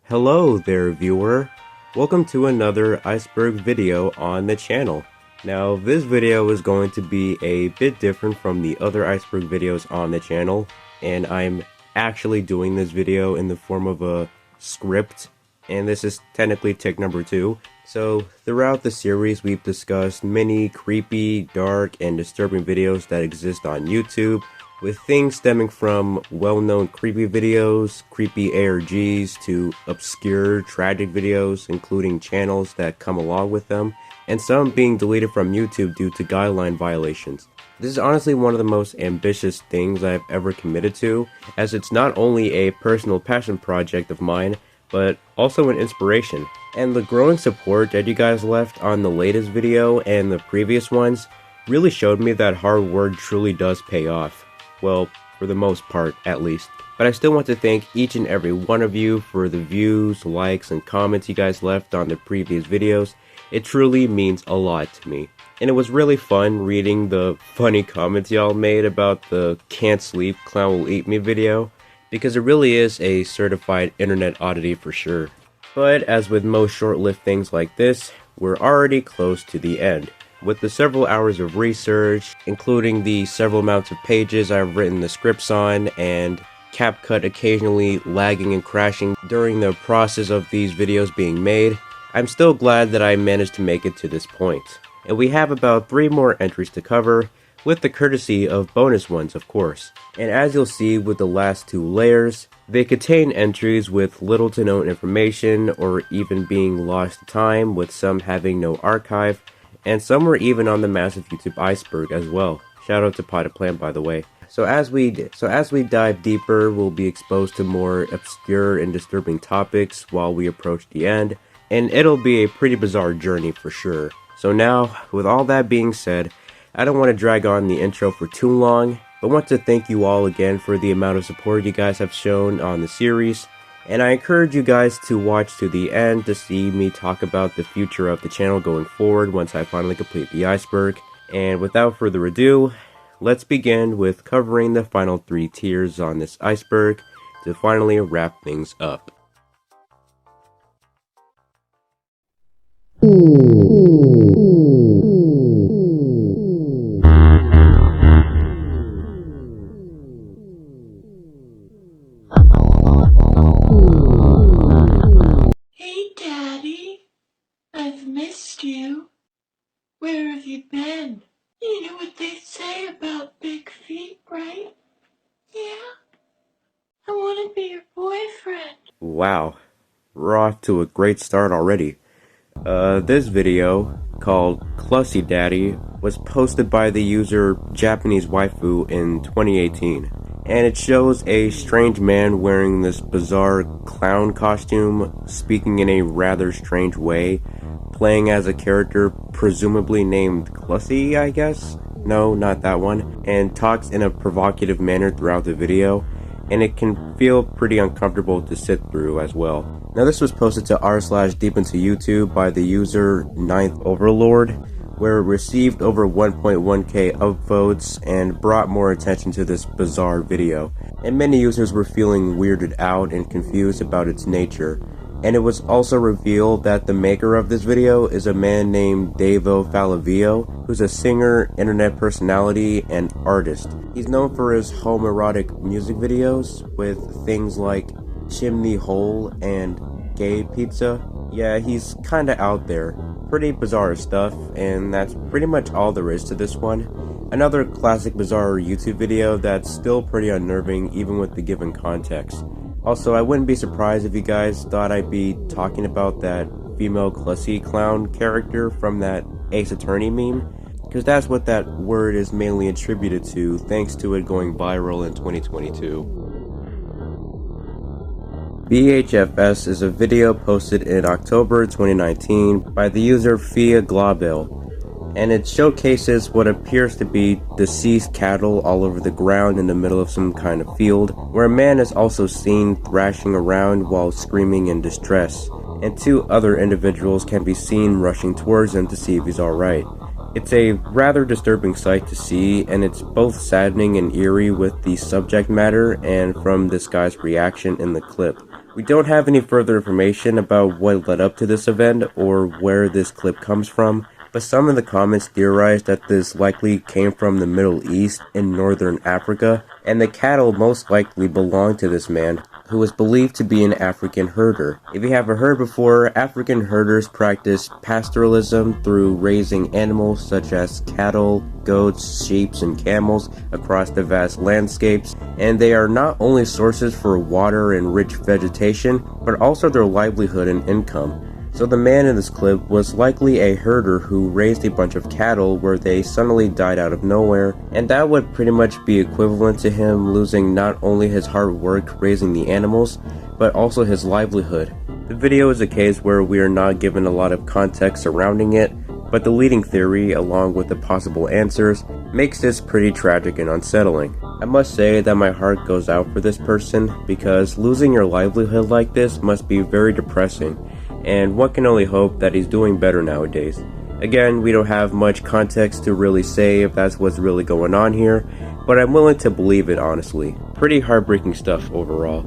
Hello there, viewer. Welcome to another Iceberg video on the channel. Now, this video is going to be a bit different from the other Iceberg videos on the channel, and I'm actually doing this video in the form of a script, and this is technically take number 2. So, throughout the series, we've discussed many creepy, dark, and disturbing videos that exist on YouTube, with things stemming from well-known creepy videos, creepy ARGs, to obscure tragic videos, including channels that come along with them, and some being deleted from YouTube due to guideline violations. This is honestly one of the most ambitious things I've ever committed to, as it's not only a personal passion project of mine, but also an inspiration. And the growing support that you guys left on the latest video and the previous ones really showed me that hard work truly does pay off. Well, for the most part, at least. But I still want to thank each and every one of you for the views, likes, and comments you guys left on the previous videos. It truly means a lot to me. And it was really fun reading the funny comments y'all made about the "Can't Sleep, Clown Will Eat Me" video, because it really is a certified internet oddity for sure. But as with most short-lived things like this, we're already close to the end. With the several hours of research, including the several amounts of pages I've written the scripts on, and CapCut occasionally lagging and crashing during the process of these videos being made, I'm still glad that I managed to make it to this point. And we have about 3 more entries to cover, with the courtesy of bonus ones, of course. And as you'll see with the last 2 layers, they contain entries with little to no information, or even being lost to time, with some having no archive, and some were even on the massive YouTube Iceberg as well. Shout out to Patapon, by the way. So as we dive deeper, we'll be exposed to more obscure and disturbing topics while we approach the end, and it'll be a pretty bizarre journey for sure. So now, with all that being said, I don't want to drag on the intro for too long, but want to thank you all again for the amount of support you guys have shown on the series. And I encourage you guys to watch to the end to see me talk about the future of the channel going forward once I finally complete the Iceberg. And without further ado, let's begin with covering the final 3 tiers on this Iceberg to finally wrap things up. You? Where have you been? You know what they say about big feet, right? Yeah? I want to be your boyfriend. Wow, we're off to a great start already. This video, called Clussy Daddy, was posted by the user Japanese Waifu in 2018. And it shows a strange man wearing this bizarre clown costume, speaking in a rather strange way, playing as a character presumably named Clussy, I guess? No, not that one. And talks in a provocative manner throughout the video, and it can feel pretty uncomfortable to sit through as well. Now this was posted to r/deep into YouTube by the user 9th Overlord, where it received over 1.1k upvotes and brought more attention to this bizarre video. And many users were feeling weirded out and confused about its nature. And it was also revealed that the maker of this video is a man named Davo Falavio, who's a singer, internet personality, and artist. He's known for his homoerotic music videos with things like Chimney Hole and Gay Pizza. Yeah, he's kinda out there. Pretty bizarre stuff, and that's pretty much all there is to this one. Another classic bizarre YouTube video that's still pretty unnerving even with the given context. Also, I wouldn't be surprised if you guys thought I'd be talking about that female Clussy clown character from that Ace Attorney meme, because that's what that word is mainly attributed to, thanks to it going viral in 2022. BHFS is a video posted in October 2019 by the user Fia Globel, and it showcases what appears to be deceased cattle all over the ground in the middle of some kind of field, where a man is also seen thrashing around while screaming in distress, and 2 other individuals can be seen rushing towards him to see if he's alright. It's a rather disturbing sight to see, and it's both saddening and eerie with the subject matter and from this guy's reaction in the clip. We don't have any further information about what led up to this event or where this clip comes from, but some in the comments theorized that this likely came from the Middle East in northern Africa, and the cattle most likely belonged to this man, who is believed to be an African herder. If you haven't heard before, African herders practice pastoralism through raising animals such as cattle, goats, sheep, and camels across the vast landscapes, and they are not only sources for water and rich vegetation, but also their livelihood and income. So the man in this clip was likely a herder who raised a bunch of cattle where they suddenly died out of nowhere, and that would pretty much be equivalent to him losing not only his hard work raising the animals, but also his livelihood. The video is a case where we are not given a lot of context surrounding it, but the leading theory, along with the possible answers, makes this pretty tragic and unsettling. I must say that my heart goes out for this person, because losing your livelihood like this must be very depressing, and one can only hope that he's doing better nowadays. Again, we don't have much context to really say if that's what's really going on here, but I'm willing to believe it honestly. Pretty heartbreaking stuff overall.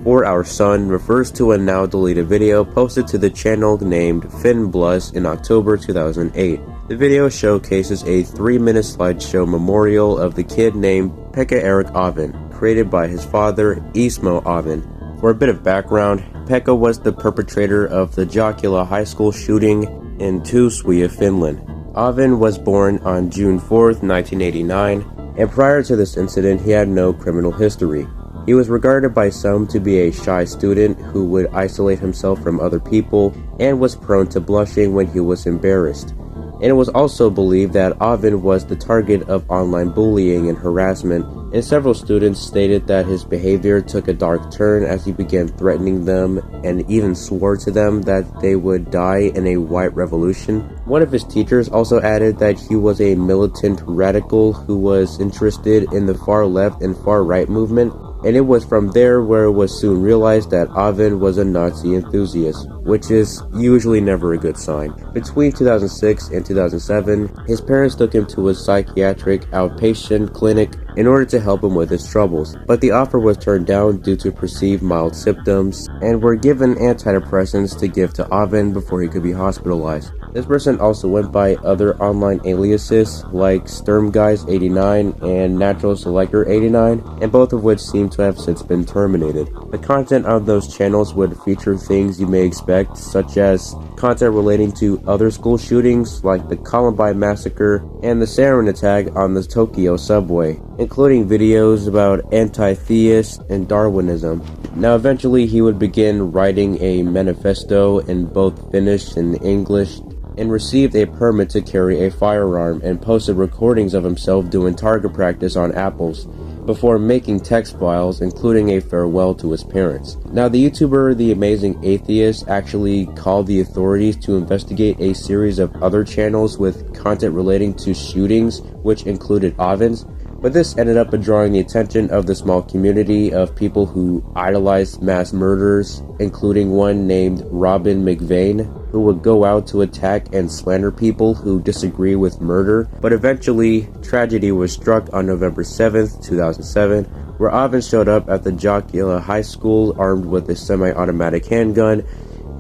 For Our Son refers to a now deleted video posted to the channel named Finn Blus in October 2008. The video showcases a 3-minute slideshow memorial of the kid named Pekka Erik Oven, created by his father Ismo Oven. For a bit of background, Pekka was the perpetrator of the Jokila High School shooting in Tuuswea, Finland. Oven was born on June 4th, 1989, and prior to this incident he had no criminal history. He was regarded by some to be a shy student who would isolate himself from other people and was prone to blushing when he was embarrassed. And it was also believed that Oven was the target of online bullying and harassment, and several students stated that his behavior took a dark turn as he began threatening them and even swore to them that they would die in a white revolution. One of his teachers also added that he was a militant radical who was interested in the far left and far right movement, and it was from there where it was soon realized that Oven was a Nazi enthusiast, which is usually never a good sign. Between 2006 and 2007, his parents took him to a psychiatric outpatient clinic in order to help him with his troubles, but the offer was turned down due to perceived mild symptoms and were given antidepressants to give to Oven before he could be hospitalized. This person also went by other online aliases like Sturmguys89 and Natural Selector 89, and both of which seem to have since been terminated. The content on those channels would feature things you may expect, such as content relating to other school shootings like the Columbine Massacre and the sarin attack on the Tokyo subway, including videos about anti-theists and Darwinism. Now eventually he would begin writing a manifesto in both Finnish and English, and received a permit to carry a firearm and posted recordings of himself doing target practice on apples before making text files including a farewell to his parents. Now the YouTuber The Amazing Atheist actually called the authorities to investigate a series of other channels with content relating to shootings which included Oven's, but this ended up drawing the attention of the small community of people who idolized mass murderers, including one named Robin McVeigh, who would go out to attack and slander people who disagree with murder. But eventually, tragedy was struck on November 7th, 2007, where Oven showed up at the Jokila High School armed with a semi-automatic handgun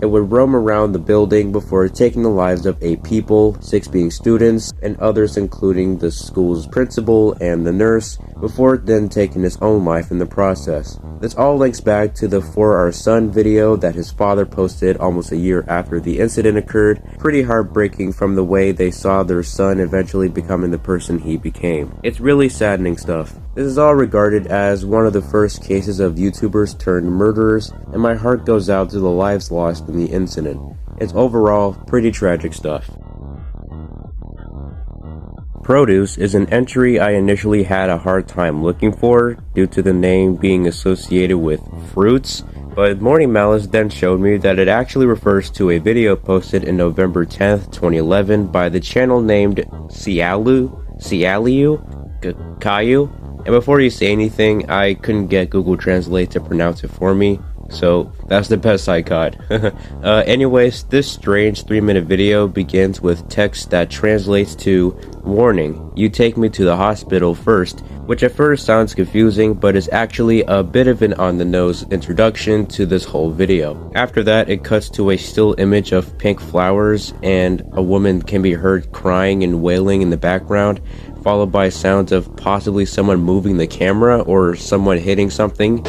and would roam around the building before taking the lives of 8 people, 6 being students, and others including the school's principal and the nurse, before then taking his own life in the process. This all links back to the For Our Son video that his father posted almost a year after the incident occurred. Pretty heartbreaking from the way they saw their son eventually becoming the person he became. It's really saddening stuff. This is all regarded as one of the first cases of YouTubers turned murderers, and my heart goes out to the lives lost in the incident. It's overall pretty tragic stuff. Produce is an entry I initially had a hard time looking for due to the name being associated with fruits, but Morning Malice then showed me that it actually refers to a video posted in November 10th, 2011 by the channel named Sialiu, Caillou. And before you say anything, I couldn't get Google Translate to pronounce it for me, So that's the best I got. Anyways, this strange 3-minute video begins with text that translates to, "Warning, you take me to the hospital first," which at first sounds confusing, but is actually a bit of an on-the-nose introduction to this whole video. After that, it cuts to a still image of pink flowers, and a woman can be heard crying and wailing in the background, followed by sounds of possibly someone moving the camera or someone hitting something.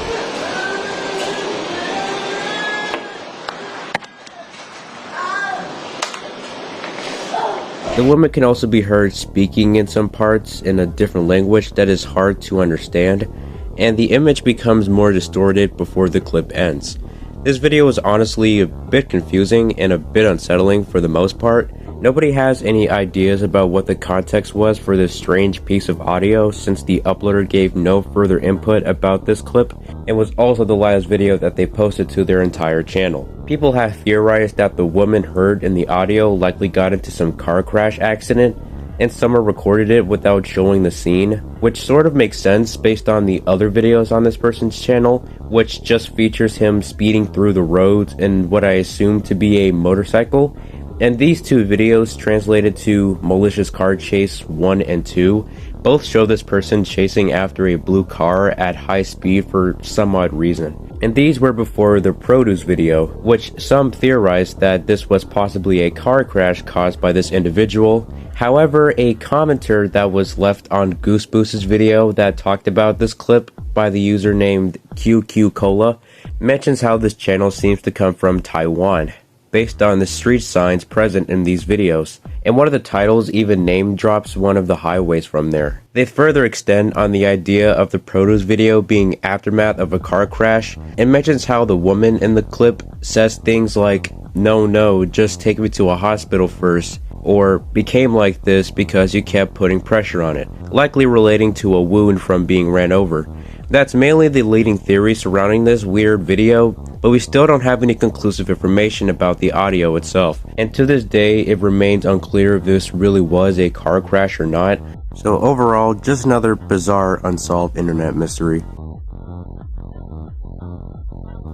The woman can also be heard speaking in some parts in a different language that is hard to understand, and the image becomes more distorted before the clip ends. This video is honestly a bit confusing and a bit unsettling for the most part. Nobody has any ideas about what the context was for this strange piece of audio, since the uploader gave no further input about this clip and was also the last video that they posted to their entire channel. People have theorized that the woman heard in the audio likely got into some car crash accident and someone recorded it without showing the scene, which sort of makes sense based on the other videos on this person's channel, which just features him speeding through the roads in what I assume to be a motorcycle. And these two videos, translated to Malicious Car Chase 1 and 2, both show this person chasing after a blue car at high speed for some odd reason. And these were before the produce video, which some theorized that this was possibly a car crash caused by this individual. However, a commenter that was left on Goose Boost's video that talked about this clip by the user named QQ mentions how this channel seems to come from Taiwan, based on the street signs present in these videos, and one of the titles even name drops one of the highways from there. They further extend on the idea of the produce video being aftermath of a car crash, and mentions how the woman in the clip says things like, no, just take me to a hospital first," or "became like this because you kept putting pressure on it," likely relating to a wound from being ran over. That's mainly the leading theory surrounding this weird video, but we still don't have any conclusive information about the audio itself, and to this day it remains unclear if this really was a car crash or not. So overall, just another bizarre unsolved internet mystery.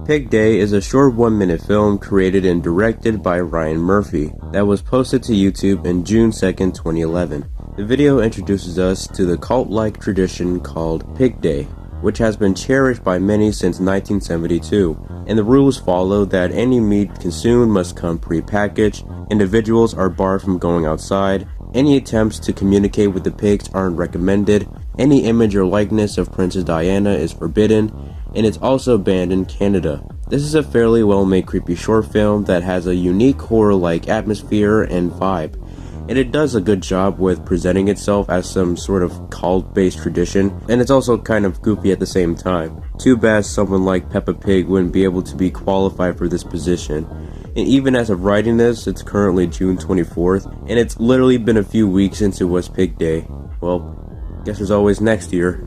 Pig Day is a short 1-minute film created and directed by Ryan Murphy that was posted to YouTube on June 2nd, 2011. The video introduces us to the cult-like tradition called Pig Day, which has been cherished by many since 1972, and the rules follow that any meat consumed must come pre-packaged, individuals are barred from going outside, any attempts to communicate with the pigs aren't recommended, any image or likeness of Princess Diana is forbidden, and it's also banned in Canada. This is a fairly well-made creepy short film that has a unique horror-like atmosphere and vibe, and it does a good job with presenting itself as some sort of cult-based tradition, and it's also kind of goofy at the same time. Too bad someone like Peppa Pig wouldn't be able to be qualified for this position. And even as of writing this, it's currently June 24th, and it's literally been a few weeks since it was Pig Day. Well, guess there's always next year.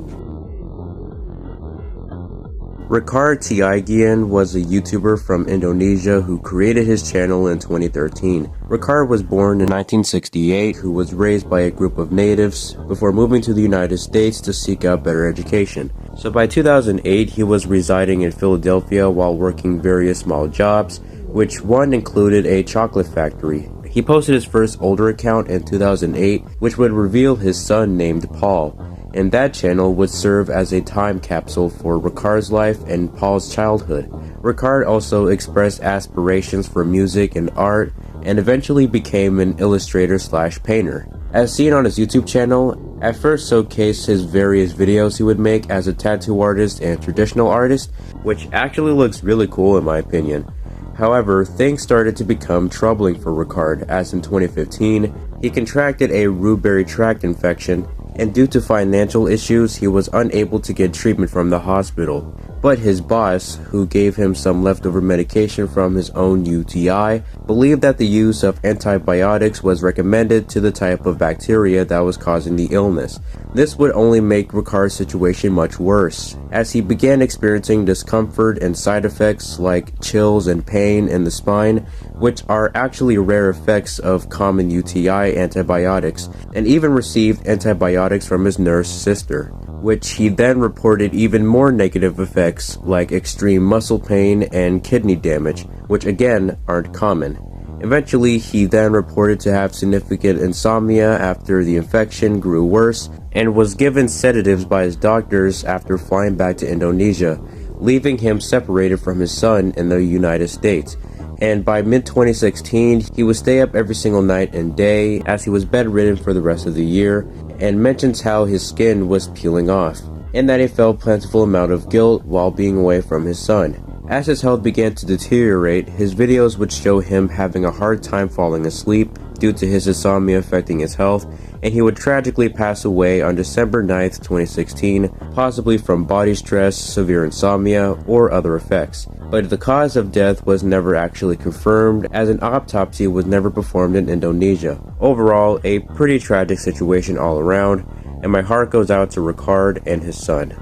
Ricard Tiagian was a YouTuber from Indonesia who created his channel in 2013. Ricard was born in 1968, who was raised by a group of natives before moving to the United States to seek out better education. So by 2008, he was residing in Philadelphia while working various small jobs, which one included a chocolate factory. He posted his first older account in 2008, which would reveal his son named Paul, and that channel would serve as a time capsule for Ricard's life and Paul's childhood. Ricard also expressed aspirations for music and art, and eventually became an illustrator/painter. As seen on his YouTube channel, at first showcased his various videos he would make as a tattoo artist and traditional artist, which actually looks really cool in my opinion. However, things started to become troubling for Ricard, as in 2015, he contracted a Rewberry tract infection, and due to financial issues, he was unable to get treatment from the hospital. But his boss, who gave him some leftover medication from his own UTI, believed that the use of antibiotics was recommended to the type of bacteria that was causing the illness. This would only make Ricard's situation much worse, as he began experiencing discomfort and side effects like chills and pain in the spine, which are actually rare effects of common UTI antibiotics, and even received antibiotics from his nurse sister, which he then reported even more negative effects effects like extreme muscle pain and kidney damage, which again aren't common. Eventually, he then reported to have significant insomnia after the infection grew worse and was given sedatives by his doctors after flying back to Indonesia, leaving him separated from his son in the United States. And by mid-2016, he would stay up every single night and day as he was bedridden for the rest of the year, and mentions how his skin was peeling off, and that he felt plentiful amount of guilt while being away from his son. As his health began to deteriorate, his videos would show him having a hard time falling asleep due to his insomnia affecting his health, and he would tragically pass away on December 9th, 2016, possibly from body stress, severe insomnia, or other effects. But the cause of death was never actually confirmed, as an autopsy was never performed in Indonesia. Overall, a pretty tragic situation all around, and my heart goes out to Ricard and his son.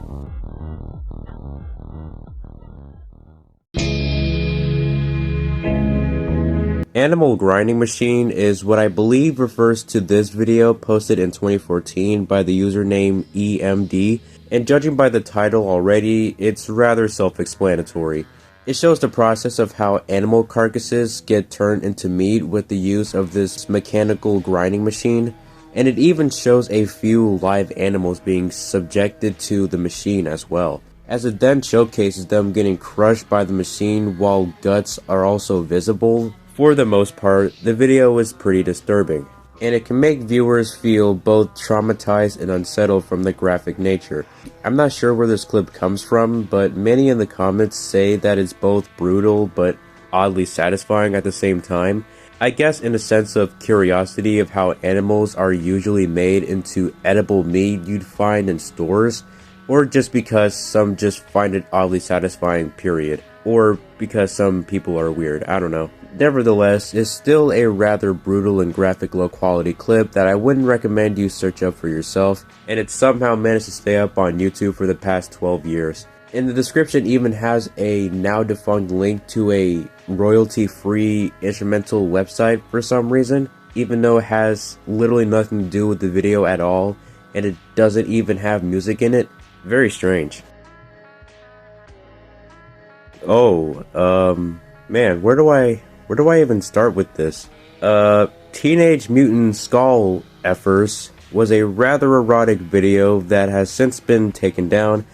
Animal Grinding Machine is what I believe refers to this video posted in 2014 by the username EMD, and judging by the title already, it's rather self-explanatory. It shows the process of how animal carcasses get turned into meat with the use of this mechanical grinding machine, and it even shows a few live animals being subjected to the machine as well, as it then showcases them getting crushed by the machine while guts are also visible. For the most part, the video is pretty disturbing, and it can make viewers feel both traumatized and unsettled from the graphic nature. I'm not sure where this clip comes from, but many in the comments say that it's both brutal but oddly satisfying at the same time. I guess in a sense of curiosity of how animals are usually made into edible meat you'd find in stores, or just because some just find it oddly satisfying, period. Or because some people are weird, I don't know. Nevertheless, it's still a rather brutal and graphic low quality clip that I wouldn't recommend you search up for yourself, and it somehow managed to stay up on YouTube for the past 12 years. In the description even has a now defunct link to a royalty-free instrumental website for some reason, even though it has literally nothing to do with the video at all, and it doesn't even have music in it. Very strange. Man, where do I even start with this? Teenage Mutant Skull Effers was a rather erotic video that has since been taken down,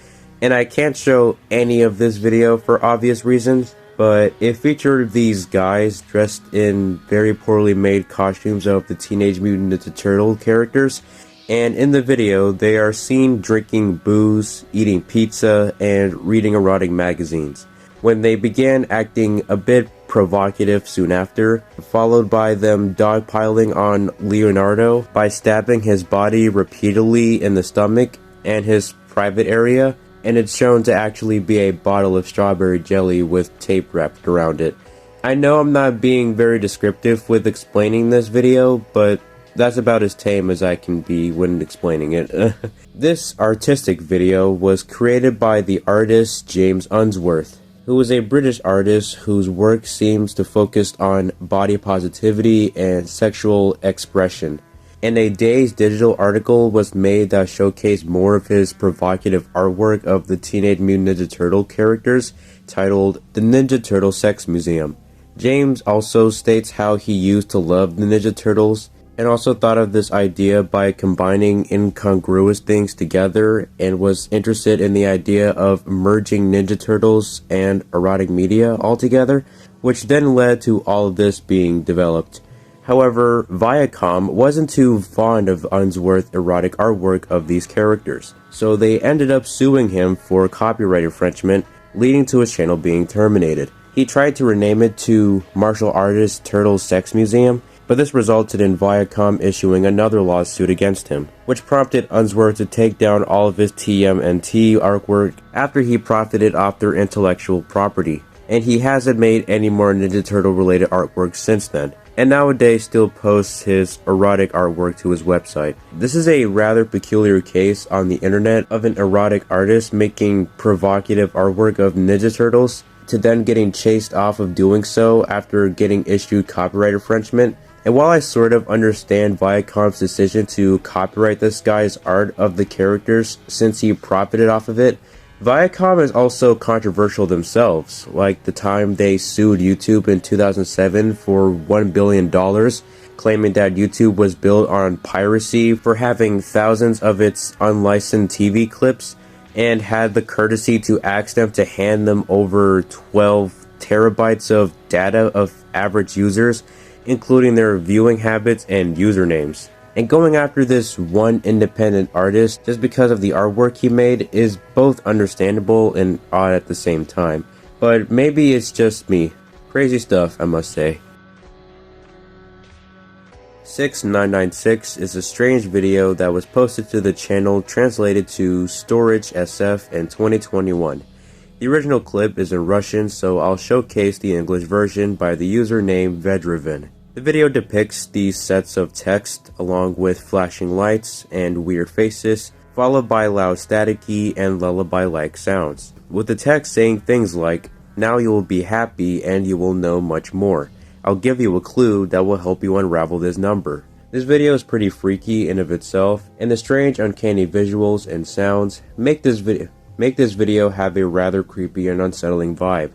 and I can't show any of this video for obvious reasons, but it featured these guys dressed in very poorly made costumes of the Teenage Mutant Ninja Turtle characters, and in the video they are seen drinking booze, eating pizza, and reading erotic magazines, when they began acting a bit provocative soon after, followed by them dogpiling on Leonardo by stabbing his body repeatedly in the stomach and his private area, and it's shown to actually be a bottle of strawberry jelly with tape wrapped around it. I know I'm not being very descriptive with explaining this video, but that's about as tame as I can be when explaining it. This artistic video was created by the artist James Unsworth, who is a British artist whose work seems to focus on body positivity and sexual expression. And a Day's digital article was made that showcased more of his provocative artwork of the Teenage Mutant Ninja Turtle characters, titled The Ninja Turtle Sex Museum. James also states how he used to love the Ninja Turtles, and also thought of this idea by combining incongruous things together, and was interested in the idea of merging Ninja Turtles and erotic media altogether, which then led to all of this being developed. However, Viacom wasn't too fond of Unsworth's erotic artwork of these characters, so they ended up suing him for copyright infringement, leading to his channel being terminated. He tried to rename it to Martial Artist Turtle Sex Museum, but this resulted in Viacom issuing another lawsuit against him, which prompted Unsworth to take down all of his TMNT artwork after he profited off their intellectual property, and he hasn't made any more Ninja Turtle related artwork since then, and nowadays still posts his erotic artwork to his website. This is a rather peculiar case on the internet of an erotic artist making provocative artwork of Ninja Turtles, to then getting chased off of doing so after getting issued copyright infringement. And while I sort of understand Viacom's decision to copyright this guy's art of the characters since he profited off of it, Viacom is also controversial themselves, like the time they sued YouTube in 2007 for $1 billion, claiming that YouTube was built on piracy for having thousands of its unlicensed TV clips, and had the courtesy to ask them to hand them over 12 terabytes of data of average users, including their viewing habits and usernames. And going after this one independent artist just because of the artwork he made is both understandable and odd at the same time. But maybe it's just me. Crazy stuff, I must say. 6996 is a strange video that was posted to the channel translated to Storage SF in 2021. The original clip is in Russian, so I'll showcase the English version by the username Vedravin. The video depicts these sets of text along with flashing lights and weird faces, followed by loud staticky and lullaby-like sounds, with the text saying things like, "Now you will be happy and you will know much more. I'll give you a clue that will help you unravel this number." This video is pretty freaky in of itself, and the strange uncanny visuals and sounds make this video have a rather creepy and unsettling vibe.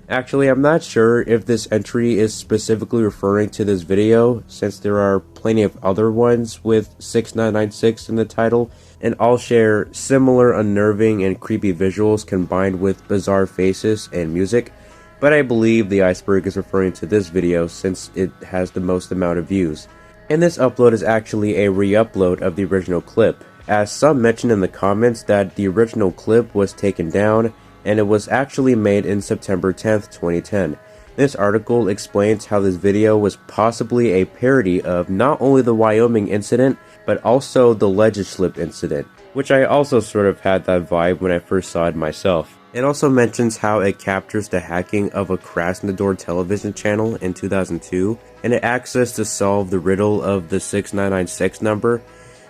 Actually, I'm not sure if this entry is specifically referring to this video, since there are plenty of other ones with 6996 in the title, and all share similar unnerving and creepy visuals combined with bizarre faces and music, but I believe the Iceberg is referring to this video since it has the most amount of views. And this upload is actually a re-upload of the original clip, as some mentioned in the comments that the original clip was taken down and it was actually made in September 10th, 2010. This article explains how this video was possibly a parody of not only the Wyoming incident, but also the Legislip incident, which I also sort of had that vibe when I first saw it myself. It also mentions how it captures the hacking of a Krasnodar television channel in 2002, and it asks us to solve the riddle of the 6996 number.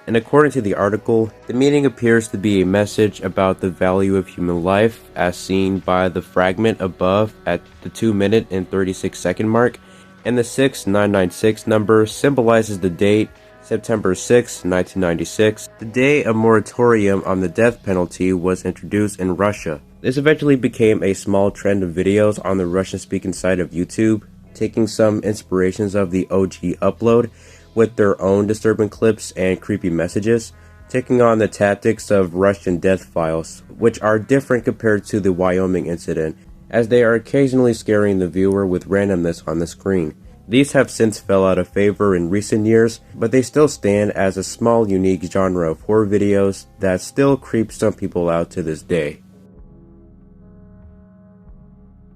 And according to the article, the meaning appears to be a message about the value of human life as seen by the fragment above at the 2-minute and 36-second mark, and the 6996 number symbolizes the date September 6, 1996, the day a moratorium on the death penalty was introduced in Russia. This eventually became a small trend of videos on the Russian-speaking side of YouTube, taking some inspirations of the OG upload, with their own disturbing clips and creepy messages, taking on the tactics of Russian death files, which are different compared to the Wyoming incident, as they are occasionally scaring the viewer with randomness on the screen. These have since fell out of favor in recent years, but they still stand as a small unique genre of horror videos that still creep some people out to this day.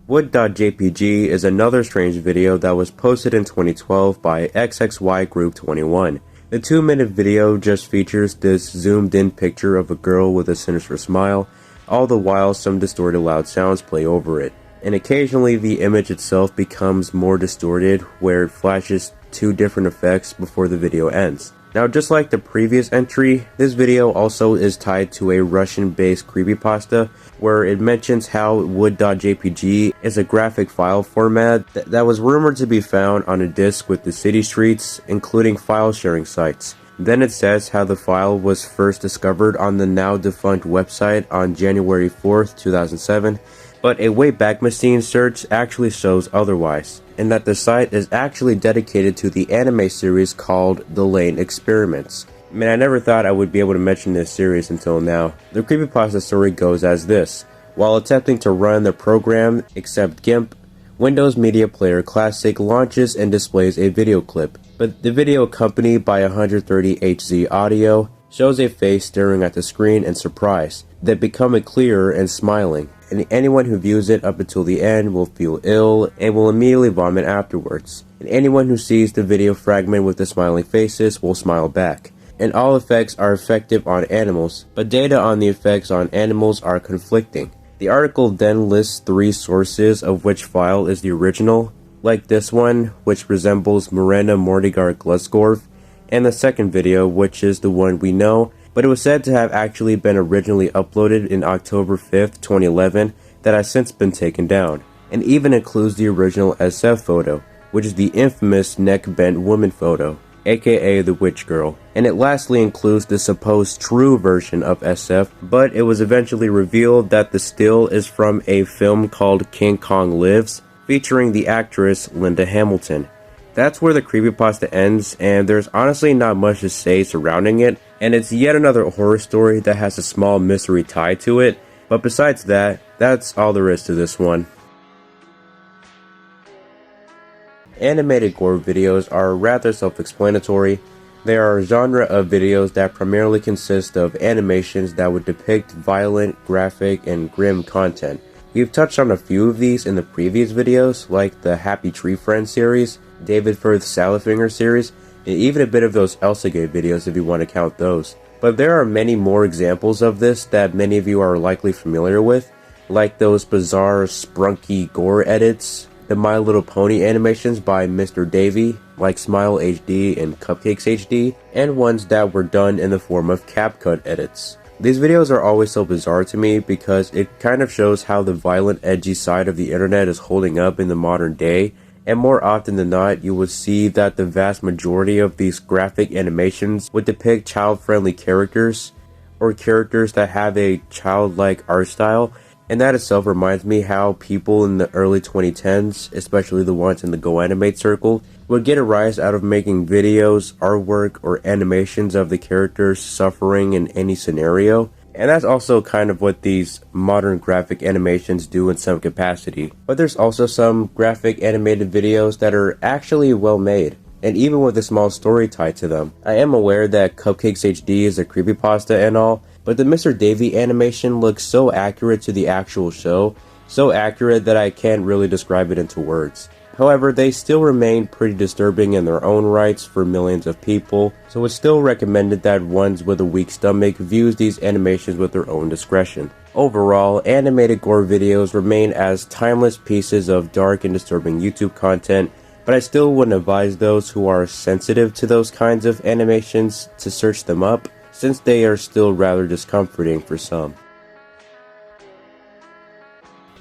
Wood.jpg is another strange video that was posted in 2012 by XXY Group 21. The 2-minute video just features this zoomed in picture of a girl with a sinister smile, all the while some distorted loud sounds play over it. And occasionally the image itself becomes more distorted, where it flashes 2 different effects before the video ends. Now, just like the previous entry, this video also is tied to a Russian-based creepypasta, where it mentions how wood.jpg is a graphic file format that was rumored to be found on a disk with the city streets, including file sharing sites. Then it says how the file was first discovered on the now defunct website on January 4th, 2007, but a Wayback Machine search actually shows otherwise, and that the site is actually dedicated to the anime series called The Lane Experiments. Man, I never thought I would be able to mention this series until now. The creepypasta story goes as this. While attempting to run the program Accept GIMP, Windows Media Player Classic launches and displays a video clip, but the video accompanied by 130Hz audio shows a face staring at the screen in surprise, that become clearer and smiling, and anyone who views it up until the end will feel ill and will immediately vomit afterwards. And anyone who sees the video fragment with the smiling faces will smile back. And all effects are effective on animals, but data on the effects on animals are conflicting. The article then lists 3 sources of which file is the original, like this one, which resembles Miranda Mortigar Glusgorf, and the second video, which is the one we know, but it was said to have actually been originally uploaded in October 5th, 2011, that has since been taken down, and even includes the original SF photo, which is the infamous neck-bent woman photo. aka the Witch Girl. And it lastly includes the supposed true version of SF, but it was eventually revealed that the still is from a film called King Kong Lives, featuring the actress Linda Hamilton. That's where the creepypasta ends, and there's honestly not much to say surrounding it, and it's yet another horror story that has a small mystery tied to it, but besides that, that's all there is to this one. Animated gore videos are rather self-explanatory. They are a genre of videos that primarily consist of animations that would depict violent, graphic, and grim content. We've touched on a few of these in the previous videos, like the Happy Tree Friends series, David Firth's Salad series, and even a bit of those Elsagate videos if you want to count those. But there are many more examples of this that many of you are likely familiar with, like those bizarre sprunky gore edits, the My Little Pony animations by Mr. Davy, like Smile HD and Cupcakes HD, and ones that were done in the form of CapCut edits. These videos are always so bizarre to me because it kind of shows how the violent, edgy side of the internet is holding up in the modern day, and more often than not, you would see that the vast majority of these graphic animations would depict child-friendly characters, or characters that have a childlike art style, and that itself reminds me how people in the early 2010s, especially the ones in the Go Animate circle, would get a rise out of making videos, artwork, or animations of the characters suffering in any scenario. And that's also kind of what these modern graphic animations do in some capacity. But there's also some graphic animated videos that are actually well made, and even with a small story tied to them. I am aware that Cupcakes HD is a creepypasta and all, but the Mr. Davy animation looks so accurate to the actual show, so accurate that I can't really describe it into words. However, they still remain pretty disturbing in their own rights for millions of people, so it's still recommended that ones with a weak stomach views these animations with their own discretion. Overall, animated gore videos remain as timeless pieces of dark and disturbing YouTube content, but I still wouldn't advise those who are sensitive to those kinds of animations to search them up, since they are still rather discomforting for some.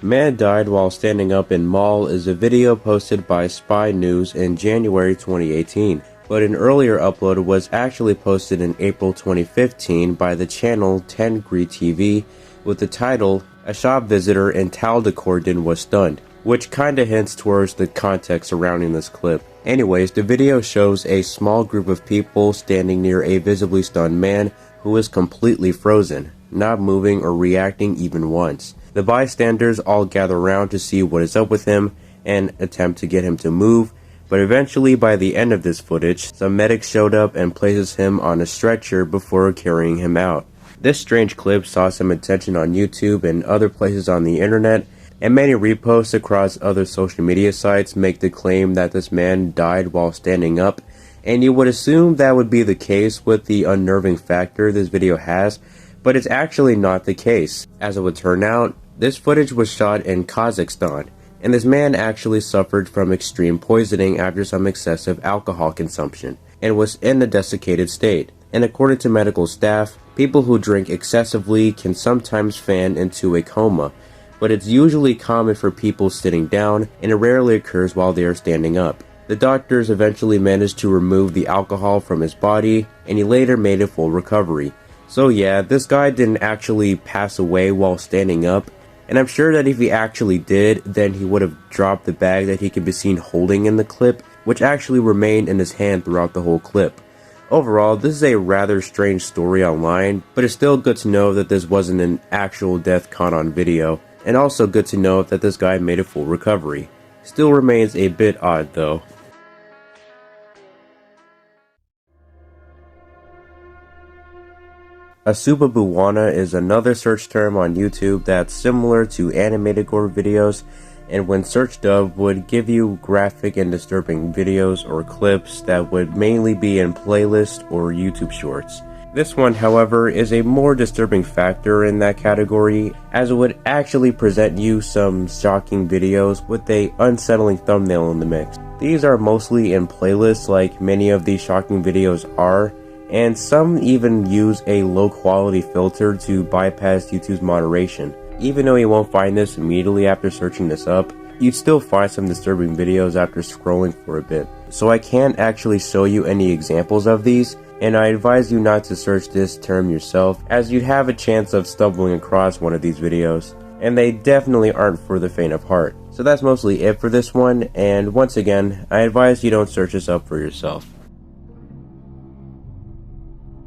Man died while standing up in mall is a video posted by Spy News in January 2018, but an earlier upload was actually posted in April 2015 by the channel 10gree TV with the title, "A shop visitor in Taldecorden was stunned," which kinda hints towards the context surrounding this clip. Anyways, the video shows a small group of people standing near a visibly stunned man who is completely frozen, not moving or reacting even once. The bystanders all gather around to see what is up with him and attempt to get him to move, but eventually by the end of this footage, some medics showed up and places him on a stretcher before carrying him out. This strange clip saw some attention on YouTube and other places on the internet, and many reposts across other social media sites make the claim that this man died while standing up, and you would assume that would be the case with the unnerving factor this video has, but it's actually not the case. As it would turn out, this footage was shot in Kazakhstan, and this man actually suffered from extreme poisoning after some excessive alcohol consumption, and was in a desiccated state. And according to medical staff, people who drink excessively can sometimes fan into a coma, but it's usually common for people sitting down, and it rarely occurs while they are standing up. The doctors eventually managed to remove the alcohol from his body, and he later made a full recovery. So yeah, this guy didn't actually pass away while standing up, and I'm sure that if he actually did, then he would have dropped the bag that he could be seen holding in the clip, which actually remained in his hand throughout the whole clip. Overall, this is a rather strange story online, but it's still good to know that this wasn't an actual death caught on video, and also good to know that this guy made a full recovery. Still remains a bit odd though. Asubabuwana is another search term on YouTube that's similar to animated gore videos, and when searched up would give you graphic and disturbing videos or clips that would mainly be in playlists or YouTube shorts. This one, however, is a more disturbing factor in that category, as it would actually present you some shocking videos with a unsettling thumbnail in the mix. These are mostly in playlists like many of these shocking videos are, and some even use a low quality filter to bypass YouTube's moderation. Even though you won't find this immediately after searching this up, you'd still find some disturbing videos after scrolling for a bit. So I can't actually show you any examples of these, and I advise you not to search this term yourself, as you'd have a chance of stumbling across one of these videos, and they definitely aren't for the faint of heart. So that's mostly it for this one, and once again, I advise you don't search this up for yourself.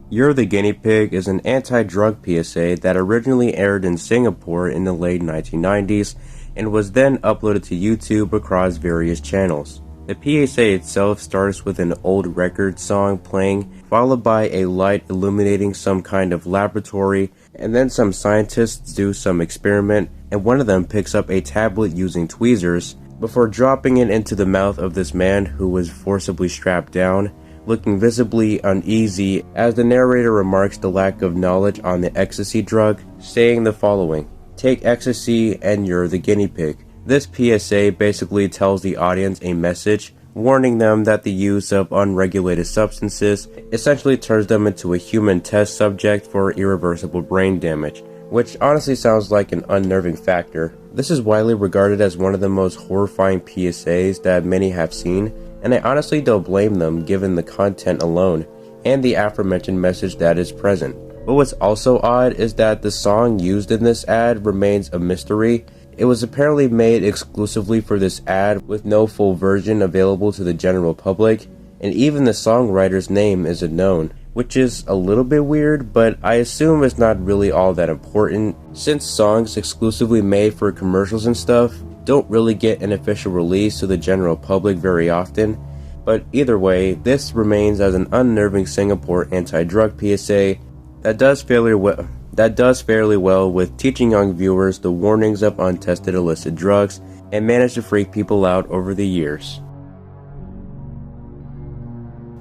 You're the Guinea Pig is an anti-drug PSA that originally aired in Singapore in the late 1990s and was then uploaded to YouTube across various channels. The PSA itself starts with an old record song playing, followed by a light illuminating some kind of laboratory, and then some scientists do some experiment, and one of them picks up a tablet using tweezers before dropping it into the mouth of this man who was forcibly strapped down, looking visibly uneasy as the narrator remarks the lack of knowledge on the ecstasy drug, saying the following: "Take ecstasy and you're the guinea pig." This PSA basically tells the audience a message, warning them that the use of unregulated substances essentially turns them into a human test subject for irreversible brain damage, which honestly sounds like an unnerving factor. This is widely regarded as one of the most horrifying PSAs that many have seen, and I honestly don't blame them given the content alone and the aforementioned message that is present. But what's also odd is that the song used in this ad remains a mystery. It was apparently made exclusively for this ad with no full version available to the general public, and even the songwriter's name isn't known, which is a little bit weird, but I assume it's not really all that important since songs exclusively made for commercials and stuff don't really get an official release to the general public very often. But either way, this remains as an unnerving Singapore anti-drug PSA that does fairly well with teaching young viewers the warnings of untested illicit drugs and managed to freak people out over the years.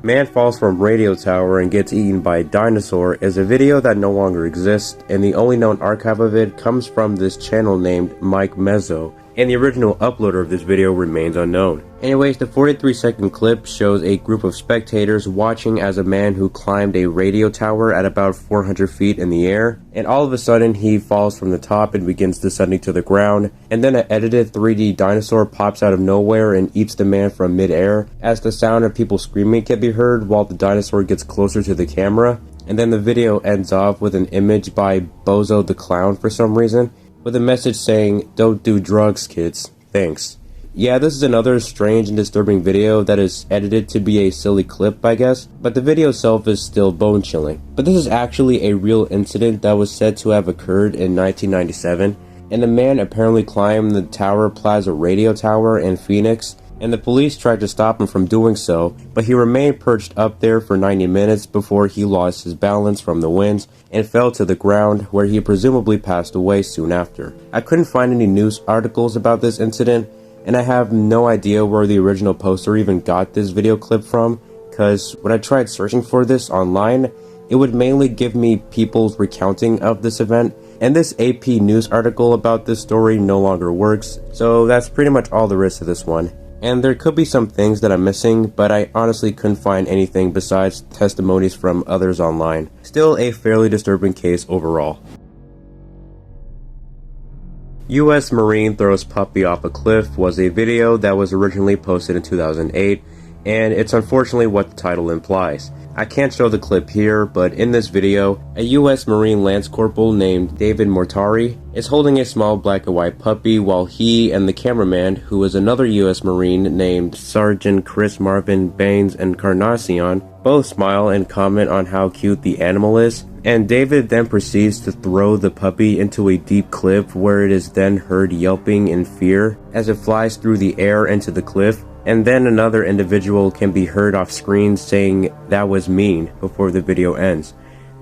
Man falls from radio tower and gets eaten by a dinosaur is a video that no longer exists, and the only known archive of it comes from this channel named Mike Mezzo, and the original uploader of this video remains unknown. Anyways, the 43-second clip shows a group of spectators watching as a man who climbed a radio tower at about 400 feet in the air, and all of a sudden he falls from the top and begins descending to the ground, and then an edited 3D dinosaur pops out of nowhere and eats the man from mid-air, as the sound of people screaming can be heard while the dinosaur gets closer to the camera, and then the video ends off with an image by Bozo the Clown for some reason, with a message saying, "Don't do drugs, kids. Thanks." Yeah, this is another strange and disturbing video that is edited to be a silly clip, I guess, but the video itself is still bone-chilling. But this is actually a real incident that was said to have occurred in 1997, and a man apparently climbed the Tower Plaza radio tower in Phoenix, and the police tried to stop him from doing so, but he remained perched up there for 90 minutes before he lost his balance from the winds and fell to the ground, where he presumably passed away soon after. I couldn't find any news articles about this incident, and I have no idea where the original poster even got this video clip from, because when I tried searching for this online, it would mainly give me people's recounting of this event, and this AP news article about this story no longer works, so that's pretty much all there is to this one. And there could be some things that I'm missing, but I honestly couldn't find anything besides testimonies from others online. Still a fairly disturbing case overall. US Marine throws puppy off a cliff was a video that was originally posted in 2008, and it's unfortunately what the title implies. I can't show the clip here, but in this video, a US Marine Lance Corporal named David Mortari is holding a small black and white puppy while he and the cameraman, who is another US Marine named Sergeant Chris Marvin Baines Encarnacion, both smile and comment on how cute the animal is, and David then proceeds to throw the puppy into a deep cliff where it is then heard yelping in fear as it flies through the air into the cliff. And then another individual can be heard off screen saying, "That was mean," before the video ends.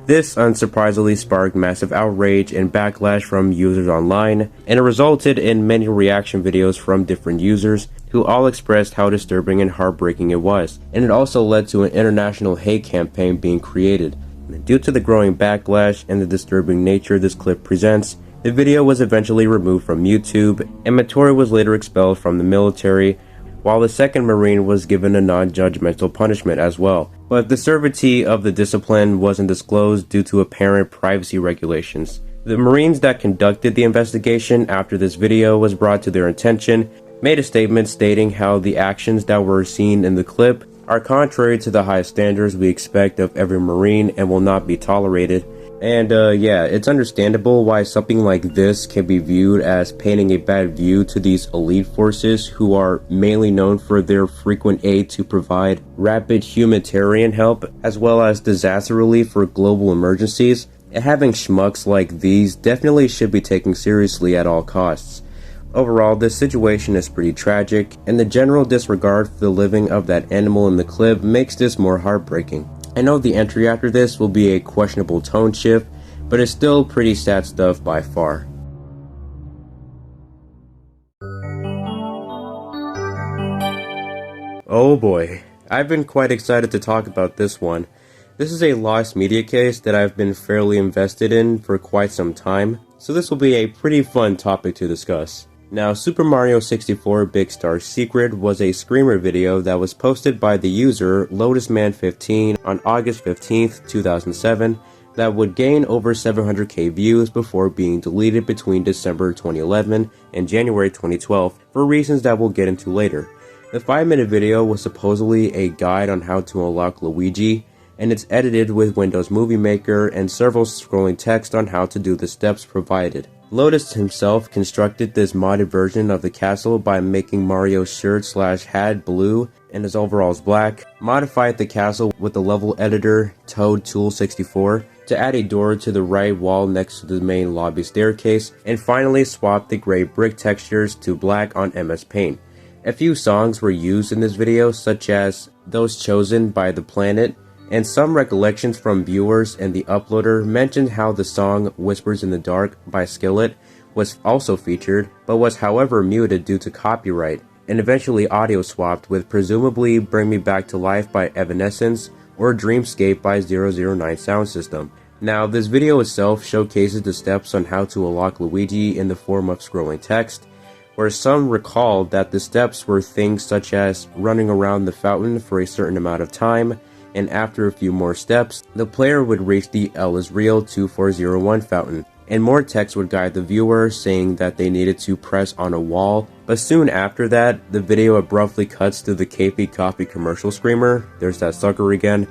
This unsurprisingly sparked massive outrage and backlash from users online, and it resulted in many reaction videos from different users who all expressed how disturbing and heartbreaking it was. And it also led to an international hate campaign being created. And due to the growing backlash and the disturbing nature this clip presents, the video was eventually removed from YouTube, and Mattori was later expelled from the military, while the second Marine was given a non-judgmental punishment as well. But the severity of the discipline wasn't disclosed due to apparent privacy regulations. The Marines that conducted the investigation after this video was brought to their attention made a statement stating how the actions that were seen in the clip are contrary to the high standards we expect of every Marine and will not be tolerated. And yeah, it's understandable why something like this can be viewed as painting a bad view to these elite forces who are mainly known for their frequent aid to provide rapid humanitarian help as well as disaster relief for global emergencies. And having schmucks like these definitely should be taken seriously at all costs. Overall, this situation is pretty tragic, and the general disregard for the living of that animal in the clip makes this more heartbreaking. I know the entry after this will be a questionable tone shift, but it's still pretty sad stuff by far. Oh boy, I've been quite excited to talk about this one. This is a lost media case that I've been fairly invested in for quite some time, so this will be a pretty fun topic to discuss. Now, Super Mario 64 Big Star Secret was a screamer video that was posted by the user LotusMan15 on August 15th, 2007 that would gain over 700k views before being deleted between December 2011 and January 2012 for reasons that we'll get into later. The 5-minute video was supposedly a guide on how to unlock Luigi, and it's edited with Windows Movie Maker and several scrolling text on how to do the steps provided. Lotus himself constructed this modded version of the castle by making Mario's shirt/hat blue and his overalls black, modified the castle with the level editor Toad Tool 64 to add a door to the right wall next to the main lobby staircase, and finally swapped the gray brick textures to black on MS Paint. A few songs were used in this video, such as those chosen by The Planet, and some recollections from viewers and the uploader mentioned how the song Whispers in the Dark by Skillet was also featured, but was however muted due to copyright, and eventually audio swapped with presumably Bring Me Back to Life by Evanescence or Dreamscape by 009 Sound System. Now, this video itself showcases the steps on how to unlock Luigi in the form of scrolling text, where some recalled that the steps were things such as running around the fountain for a certain amount of time, and after a few more steps, the player would reach the L is Real 2401 fountain, and more text would guide the viewer saying that they needed to press on a wall, but soon after that, the video abruptly cuts to the KP Coffee commercial screamer, there's that sucker again,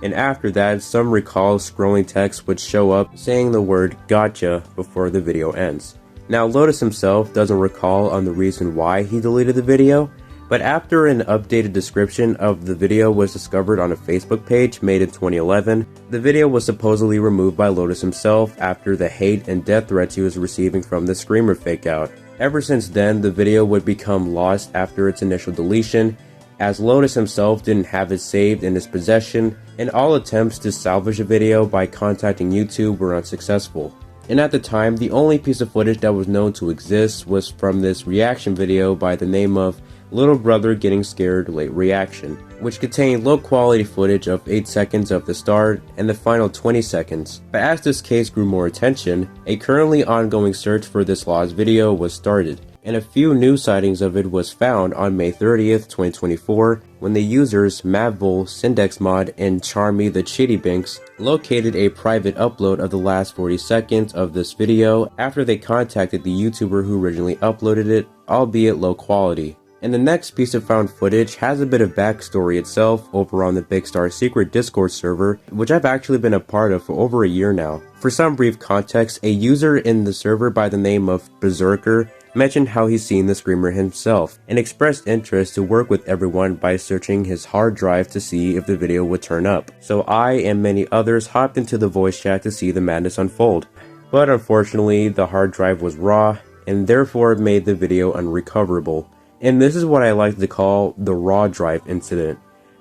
and after that, some recall scrolling text would show up saying the word gotcha before the video ends. Now, Lotus himself doesn't recall on the reason why he deleted the video, but after an updated description of the video was discovered on a Facebook page made in 2011, the video was supposedly removed by Lotus himself after the hate and death threats he was receiving from the screamer fakeout. Ever since then, the video would become lost after its initial deletion, as Lotus himself didn't have it saved in his possession, and all attempts to salvage the video by contacting YouTube were unsuccessful. And at the time, the only piece of footage that was known to exist was from this reaction video by the name of Little Brother Getting Scared Late Reaction, which contained low quality footage of 8 seconds of the start and the final 20 seconds. But as this case grew more attention, a currently ongoing search for this lost video was started, and a few new sightings of it was found on May 30th, 2024, when the users Mavvol, SyndexMod, and Charmy the Chittybinks located a private upload of the last 40 seconds of this video after they contacted the YouTuber who originally uploaded it, albeit low quality. And the next piece of found footage has a bit of backstory itself over on the Big Star Secret Discord server, which I've actually been a part of for over a year now. For some brief context, a user in the server by the name of Berserker mentioned how he's seen the screamer himself, and expressed interest to work with everyone by searching his hard drive to see if the video would turn up. So I and many others hopped into the voice chat to see the madness unfold. But unfortunately, the hard drive was raw, and therefore it made the video unrecoverable. And this is what I like to call the raw drive incident.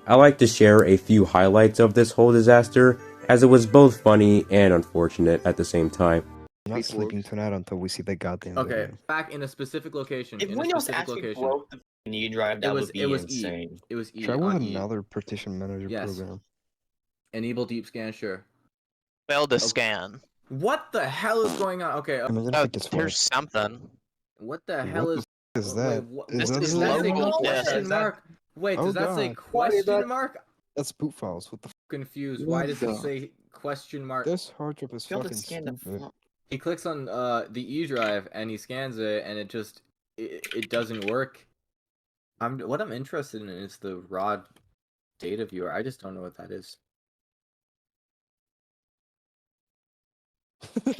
I like to share a few highlights of this whole disaster, as it was both funny and unfortunate at the same time. I'm not sleeping tonight until we see the goddamn Okay, video. back in a specific location. If in a Windows specific actually location. broke the E drive, that would be insane. E. It was E. Try with on E. another partition manager Yes. program. Enable deep scan, sure. Fail to scan. What the hell is going on? Okay, Imagine Oh, if it gets here's worse. something. what the What hell is... is that? What, Is that This does is that say local question disk. mark? Wait, does Oh, that say God. question mark? That's boot files. What the f? Confused. What Why does it the- say question mark? This hard drive is Failed to fucking scan the stupid. He clicks on the E drive and he scans it and it just... It doesn't work. What I'm interested in is the raw data viewer. I just don't know what that is. It's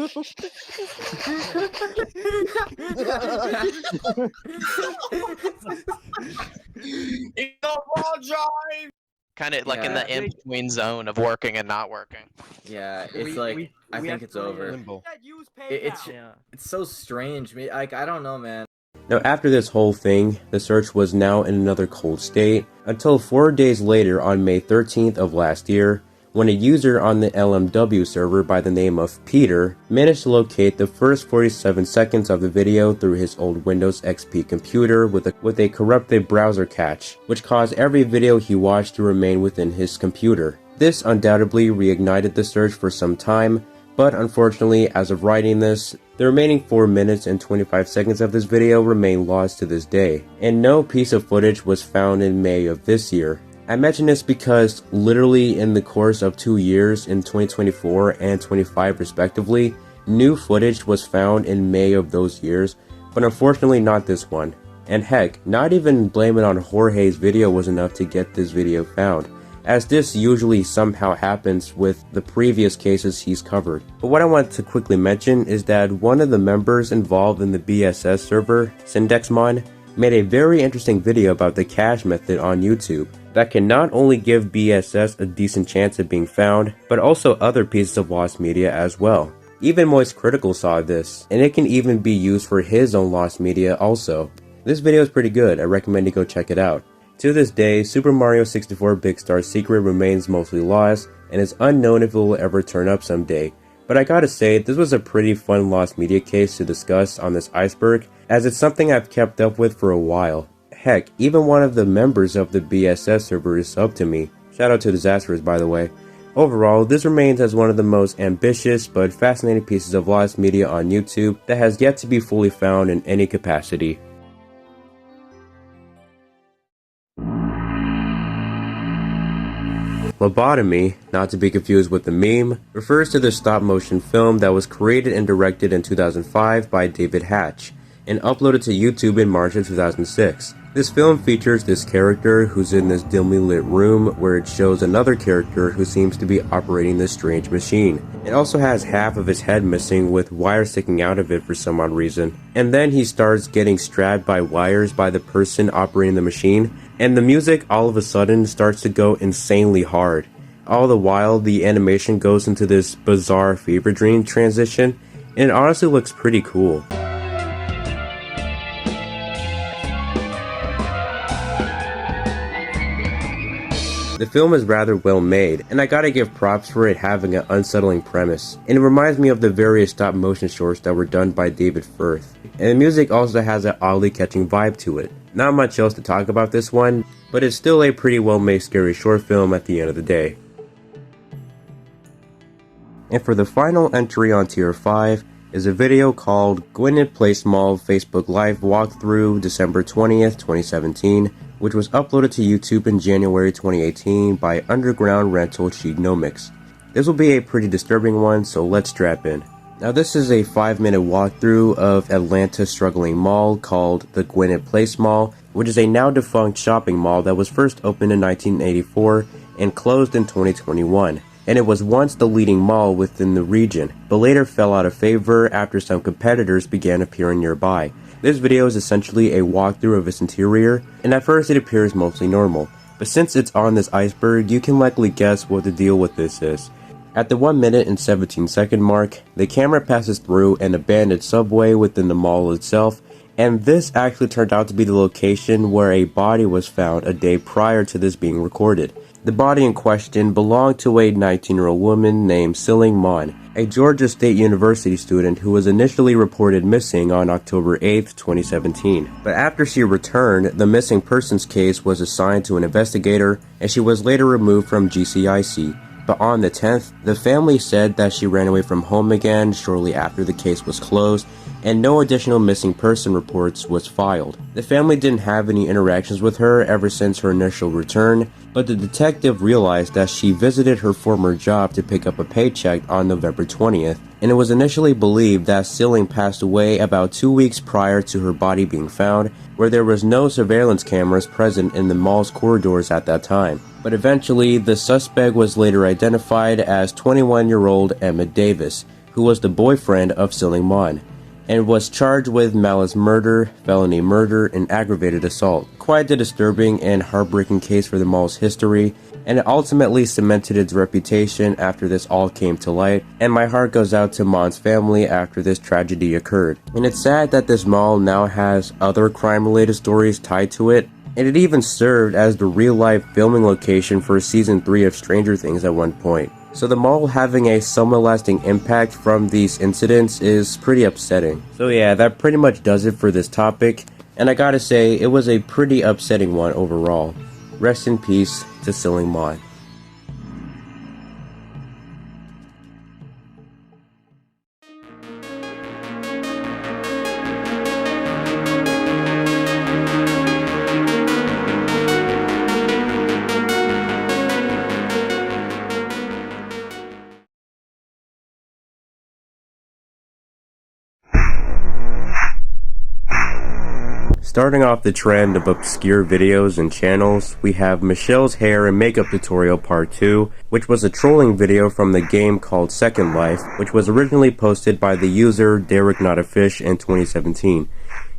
a raw drive. Kind of like in the Yeah. in-between zone of working and not working. Yeah, it's I think it's over. Limbo. It's so strange. Like, I don't know, man. Now after this whole thing, the search was now in another cold state, until 4 days later on May 13th of last year, when a user on the LMW server by the name of Peter managed to locate the first 47 seconds of the video through his old Windows XP computer with a corrupted browser cache, which caused every video he watched to remain within his computer. This undoubtedly reignited the search for some time, but unfortunately, as of writing this, the remaining 4 minutes and 25 seconds of this video remain lost to this day, and no piece of footage was found in May of this year. I mention this because literally in the course of 2 years, in 2024 and 25 respectively, new footage was found in May of those years, but unfortunately not this one. And heck, not even blaming on Jorge's video was enough to get this video found, as this usually somehow happens with the previous cases he's covered. But what I want to quickly mention is that one of the members involved in the BSS server, Syndexmon, made a very interesting video about the cache method on YouTube that can not only give BSS a decent chance of being found, but also other pieces of lost media as well. Even Moist Critical saw this, and it can even be used for his own lost media also. This video is pretty good, I recommend you go check it out. To this day, Super Mario 64 Big Star's secret remains mostly lost, and it's unknown if it will ever turn up someday. But I gotta say, this was a pretty fun lost media case to discuss on this Iceberg, as it's something I've kept up with for a while. Heck, even one of the members of the BSS server is subbed to me. Shout out to Disastrous, by the way. Overall, this remains as one of the most ambitious but fascinating pieces of lost media on YouTube that has yet to be fully found in any capacity. Lobotomy, not to be confused with the meme, refers to the stop-motion film that was created and directed in 2005 by David Hatch, and uploaded to YouTube in March of 2006. This film features this character who's in this dimly lit room where it shows another character who seems to be operating this strange machine. It also has half of his head missing with wires sticking out of it for some odd reason. And then he starts getting strapped by wires by the person operating the machine, and the music all of a sudden starts to go insanely hard. All the while, the animation goes into this bizarre fever dream transition, and it honestly looks pretty cool. The film is rather well made, and I gotta give props for it having an unsettling premise, and it reminds me of the various stop motion shorts that were done by David Firth. And the music also has an oddly catching vibe to it. Not much else to talk about this one, but it's still a pretty well made scary short film at the end of the day. And for the final entry on tier 5 is a video called Gwynedd Place Mall Facebook Live Walkthrough December 20th, 2017, which was uploaded to YouTube in January 2018 by Underground Rental Cheatnomics. This will be a pretty disturbing one, so let's strap in. Now this is a 5-minute walkthrough of Atlanta's struggling mall called the Gwynedd Place Mall, which is a now defunct shopping mall that was first opened in 1984 and closed in 2021. And it was once the leading mall within the region, but later fell out of favor after some competitors began appearing nearby. This video is essentially a walkthrough of its interior, and at first it appears mostly normal, but since it's on this iceberg, you can likely guess what the deal with this is. At the 1 minute and 17-second mark, the camera passes through an abandoned subway within the mall itself, and this actually turned out to be the location where a body was found a day prior to this being recorded. The body in question belonged to a 19-year-old woman named Siling Mon, a Georgia State University student who was initially reported missing on October 8, 2017. But after she returned, the missing persons case was assigned to an investigator, and she was later removed from GCIC. But on the 10th, the family said that she ran away from home again shortly after the case was closed, and no additional missing person reports was filed. The family didn't have any interactions with her ever since her initial return, but the detective realized that she visited her former job to pick up a paycheck on November 20th, and it was initially believed that Silling passed away about 2 weeks prior to her body being found, where there was no surveillance cameras present in the mall's corridors at that time. But eventually, the suspect was later identified as 21-year-old Emmett Davis, who was the boyfriend of Silling Mon, and was charged with malice murder, felony murder, and aggravated assault. Quite a disturbing and heartbreaking case for the mall's history, and it ultimately cemented its reputation after this all came to light, and my heart goes out to Mon's family after this tragedy occurred. And it's sad that this mall now has other crime-related stories tied to it, and it even served as the real-life filming location for season 3 of Stranger Things at one point. So the mall having a somewhat lasting impact from these incidents is pretty upsetting. So yeah, that pretty much does it for this topic, and I gotta say, it was a pretty upsetting one overall. Rest in peace to Silling Mon. Starting off the trend of obscure videos and channels, we have Michelle's hair and makeup tutorial part 2, which was a trolling video from the game called Second Life, which was originally posted by the user Derek Not a Fish in 2017.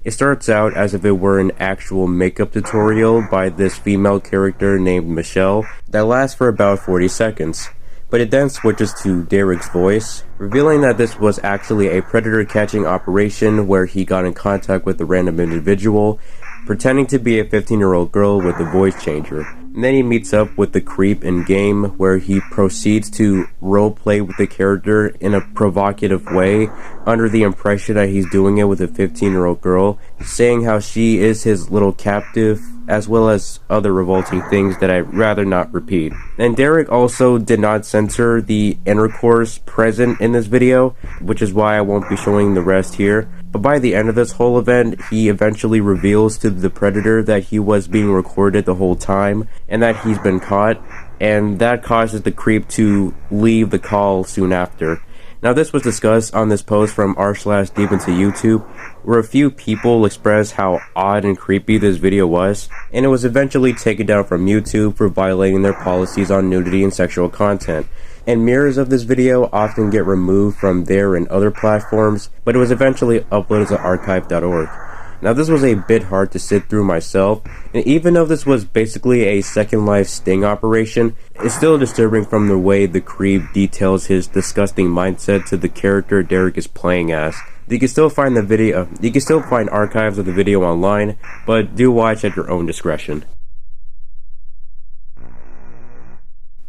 It starts out as if it were an actual makeup tutorial by this female character named Michelle that lasts for about 40 seconds. But it then switches to Derek's voice, revealing that this was actually a predator catching operation where he got in contact with a random individual, pretending to be a 15-year-old girl with a voice changer. And then he meets up with the creep in game, where he proceeds to roleplay with the character in a provocative way, under the impression that he's doing it with a 15-year-old girl, saying how she is his little captive, as well as other revolting things that I'd rather not repeat. And Derek also did not censor the intercourse present in this video, which is why I won't be showing the rest here. But by the end of this whole event, he eventually reveals to the predator that he was being recorded the whole time, and that he's been caught, and that causes the creep to leave the call soon after. Now this was discussed on this post from r/deep into YouTube, where a few people expressed how odd and creepy this video was, and it was eventually taken down from YouTube for violating their policies on nudity and sexual content. And mirrors of this video often get removed from there and other platforms, but it was eventually uploaded to archive.org. Now this was a bit hard to sit through myself, and even though this was basically a Second Life sting operation, it's still disturbing from the way the creep details his disgusting mindset to the character Derek is playing as. You can still find archives of the video online, but do watch at your own discretion.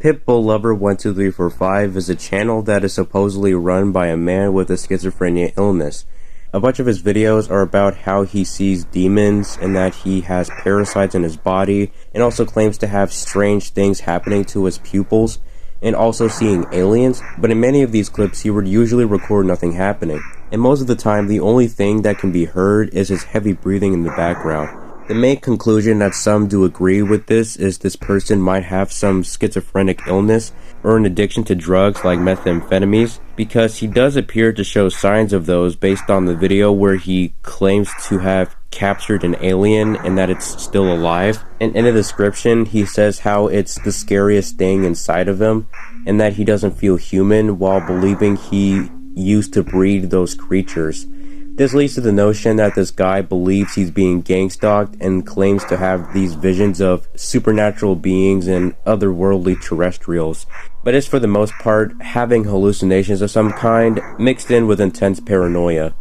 Pitbull Lover 12345 is a channel that is supposedly run by a man with a schizophrenia illness. A bunch of his videos are about how he sees demons and that he has parasites in his body, and also claims to have strange things happening to his pupils, and also seeing aliens. But in many of these clips he would usually record nothing happening, and most of the time the only thing that can be heard is his heavy breathing in the background. The main conclusion that some do agree with this is this person might have some schizophrenic illness or an addiction to drugs like methamphetamines, because he does appear to show signs of those based on the video where he claims to have captured an alien and that it's still alive. And in the description he says how it's the scariest thing inside of him and that he doesn't feel human while believing he used to breed those creatures. This leads to the notion that this guy believes he's being gang-stalked and claims to have these visions of supernatural beings and otherworldly terrestrials, but is for the most part having hallucinations of some kind mixed in with intense paranoia.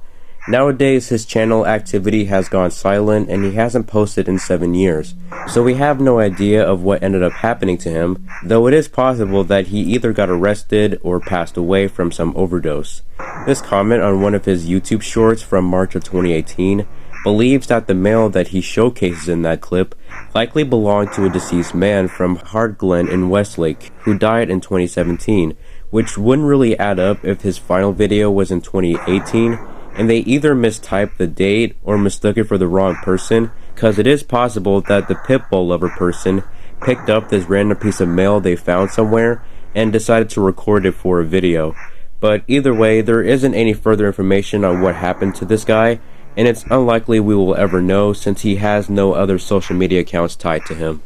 Nowadays his channel activity has gone silent and he hasn't posted in 7 years, so we have no idea of what ended up happening to him, though it is possible that he either got arrested or passed away from some overdose. This comment on one of his YouTube shorts from March of 2018 believes that the male that he showcases in that clip likely belonged to a deceased man from Hard Glen in Westlake who died in 2017, which wouldn't really add up if his final video was in 2018, and they either mistyped the date or mistook it for the wrong person, because it is possible that the Pitbull Lover person picked up this random piece of mail they found somewhere and decided to record it for a video. But either way, there isn't any further information on what happened to this guy, and it's unlikely we will ever know since he has no other social media accounts tied to him.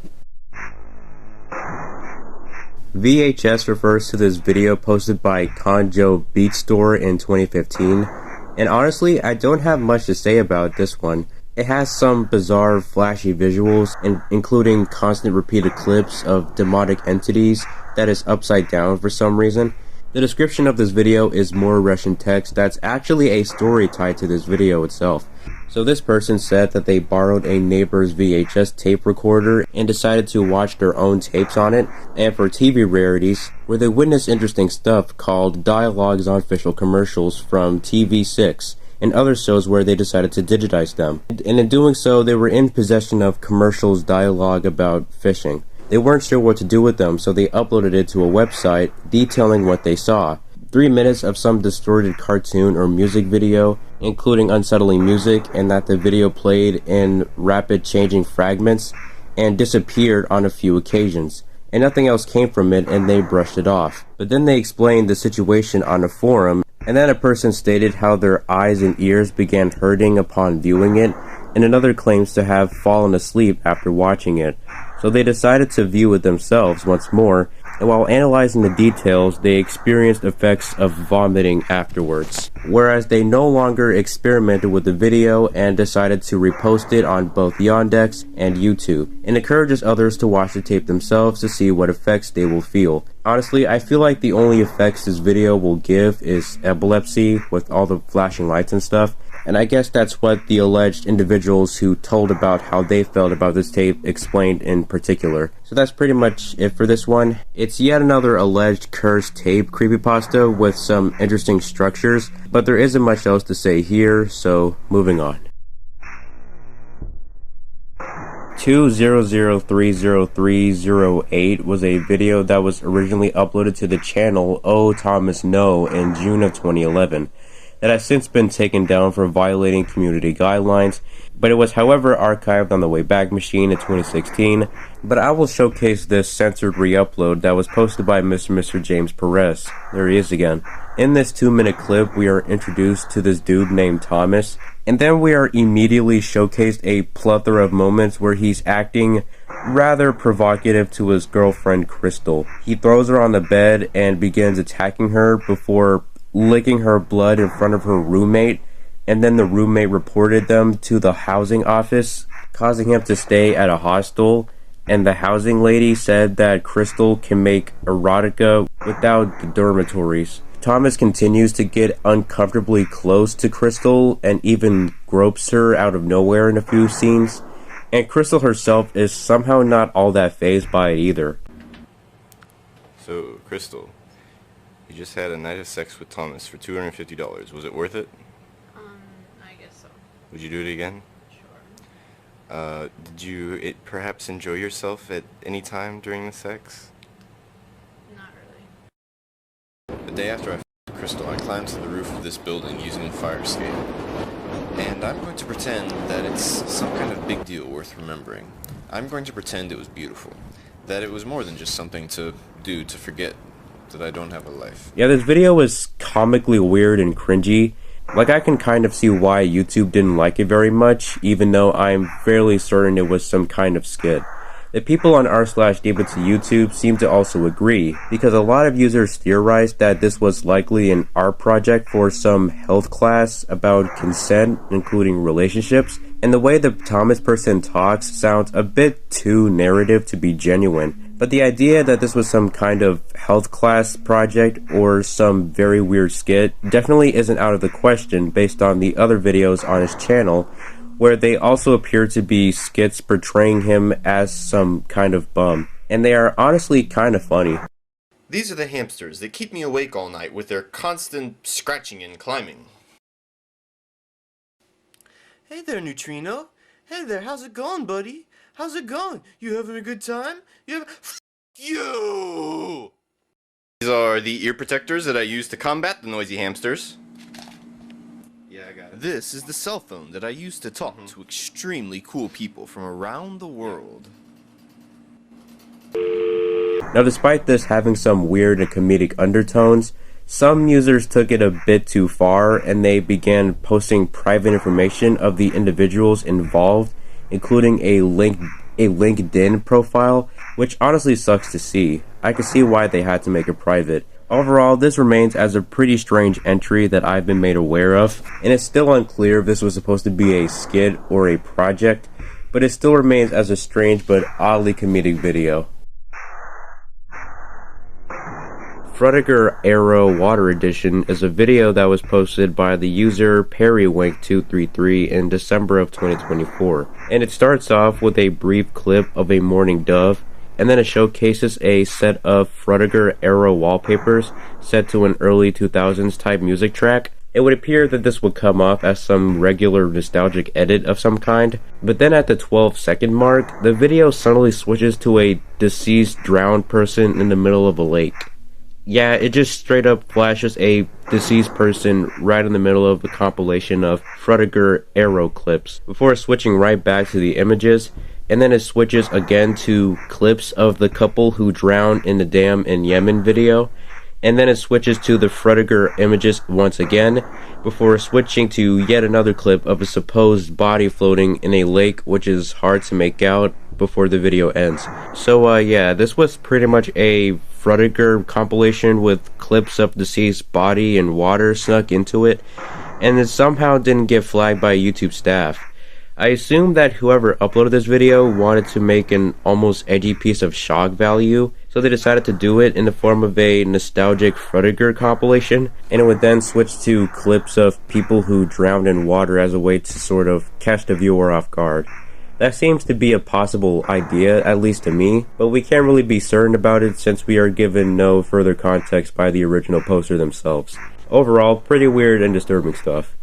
VHS refers to this video posted by Conjo Beat Store in 2015, and honestly, I don't have much to say about this one. It has some bizarre flashy visuals, including constant repeated clips of demonic entities that is upside down for some reason. The description of this video is more Russian text that's actually a story tied to this video itself. So this person said that they borrowed a neighbor's VHS tape recorder and decided to watch their own tapes on it, and for TV rarities, where they witnessed interesting stuff called dialogues on official commercials from TV6 and other shows where they decided to digitize them. And in doing so, they were in possession of commercials dialogue about fishing. They weren't sure what to do with them, so they uploaded it to a website detailing what they saw. 3 minutes of some distorted cartoon or music video, including unsettling music, and that the video played in rapid changing fragments and disappeared on a few occasions. And nothing else came from it, and they brushed it off. But then they explained the situation on a forum, and then a person stated how their eyes and ears began hurting upon viewing it, and another claims to have fallen asleep after watching it. So they decided to view it themselves once more, and while analyzing the details, they experienced effects of vomiting afterwards. Whereas they no longer experimented with the video and decided to repost it on both Yandex and YouTube, and encourages others to watch the tape themselves to see what effects they will feel. Honestly, I feel like the only effects this video will give is epilepsy with all the flashing lights and stuff. And I guess that's what the alleged individuals who told about how they felt about this tape explained in particular. So that's pretty much it for this one. It's yet another alleged cursed tape creepypasta with some interesting structures, but there isn't much else to say here, so moving on. 200030308 was a video that was originally uploaded to the channel Oh Thomas No in June of 2011. That has since been taken down for violating community guidelines, but it was however archived on the Wayback Machine in 2016. But I will showcase this censored re-upload that was posted by Mr. James Perez. There he is again. In this 2-minute clip, we are introduced to this dude named Thomas, and then we are immediately showcased a plethora of moments where he's acting rather provocative to his girlfriend Crystal. He throws her on the bed and begins attacking her before licking her blood in front of her roommate, and then the roommate reported them to the housing office, causing him to stay at a hostel, and the housing lady said that Crystal can make erotica without the dormitories. Thomas continues to get uncomfortably close to Crystal and even gropes her out of nowhere in a few scenes, and Crystal herself is somehow not all that fazed by it either. So, Crystal, you just had a night of sex with Thomas for $250. Was it worth it? I guess so. Would you do it again? Sure. Did you perhaps enjoy yourself at any time during the sex? Not really. The day after I f***ed Crystal, I climbed to the roof of this building using a fire escape. And I'm going to pretend that it's some kind of big deal worth remembering. I'm going to pretend it was beautiful. That it was more than just something to do to forget that I don't have a life. Yeah, this video was comically weird and cringy. Like, I can kind of see why YouTube didn't like it very much, even though I'm fairly certain it was some kind of skit. The people on r/David's YouTube seem to also agree, because a lot of users theorized that this was likely an art project for some health class about consent, including relationships, and the way the Thomas person talks sounds a bit too narrative to be genuine. But the idea that this was some kind of health class project or some very weird skit definitely isn't out of the question based on the other videos on his channel, where they also appear to be skits portraying him as some kind of bum. And they are honestly kind of funny. These are the hamsters that keep me awake all night with their constant scratching and climbing. Hey there, Neutrino. Hey there, how's it going, buddy? How's it going? You having a good time? F you! These are the ear protectors that I use to combat the noisy hamsters. Yeah, I got it. This is the cell phone that I use to talk to extremely cool people from around the world. Now, despite this having some weird and comedic undertones, some users took it a bit too far and they began posting private information of the individuals involved, including a LinkedIn profile, which honestly sucks to see. I can see why they had to make it private. Overall, this remains as a pretty strange entry that I've been made aware of, and it's still unclear if this was supposed to be a skit or a project, but it still remains as a strange but oddly comedic video. Frutiger Arrow Water Edition is a video that was posted by the user Perrywink233 in December of 2024, and it starts off with a brief clip of a mourning dove, and then it showcases a set of Frutiger Arrow wallpapers set to an early 2000s type music track. It would appear that this would come off as some regular nostalgic edit of some kind, but then at the 12-second mark, the video suddenly switches to a deceased drowned person in the middle of a lake. Yeah, it just straight up flashes a deceased person right in the middle of the compilation of Frutiger Arrow clips, before switching right back to the images, and then it switches again to clips of the couple who drowned in the dam in Yemen video, and then it switches to the Frutiger images once again, before switching to yet another clip of a supposed body floating in a lake, which is hard to make out before the video ends. So yeah, this was pretty much a Frutiger compilation with clips of deceased body and water snuck into it, and it somehow didn't get flagged by YouTube staff. I assume that whoever uploaded this video wanted to make an almost edgy piece of shock value, so they decided to do it in the form of a nostalgic Frutiger compilation, and it would then switch to clips of people who drowned in water as a way to sort of catch the viewer off guard. That seems to be a possible idea, at least to me, but we can't really be certain about it since we are given no further context by the original poster themselves. Overall, pretty weird and disturbing stuff.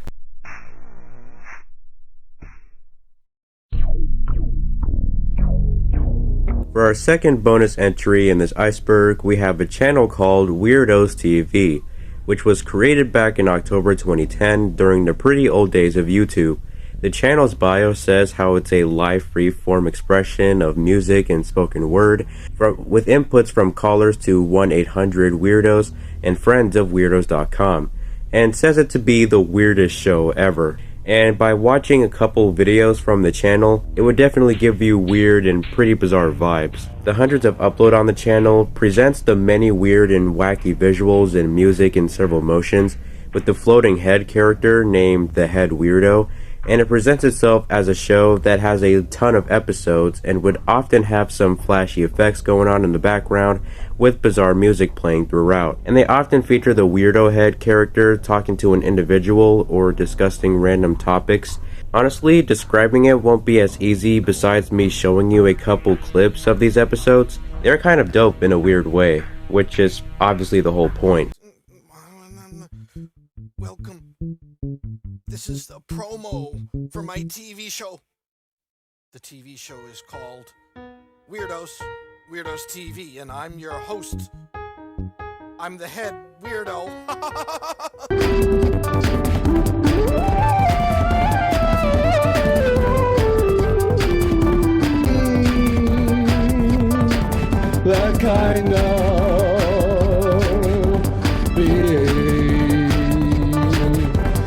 For our second bonus entry in this iceberg, we have a channel called Weirdos TV, which was created back in October 2010 during the pretty old days of YouTube. The channel's bio says how it's a live free-form expression of music and spoken word, with inputs from callers to 1-800-WEIRDOS and friends of Weirdos.com, and says it to be the weirdest show ever. And by watching a couple videos from the channel, it would definitely give you weird and pretty bizarre vibes. The hundreds of upload on the channel presents the many weird and wacky visuals and music in several motions, with the floating head character named the Head Weirdo, and it presents itself as a show that has a ton of episodes and would often have some flashy effects going on in the background with bizarre music playing throughout. And they often feature the weirdo head character talking to an individual or discussing random topics. Honestly, describing it won't be as easy besides me showing you a couple clips of these episodes. They're kind of dope in a weird way, which is obviously the whole point. Welcome. This is the promo for my TV show. The TV show is called Weirdos TV, and I'm your host. I'm the head weirdo. That kind of being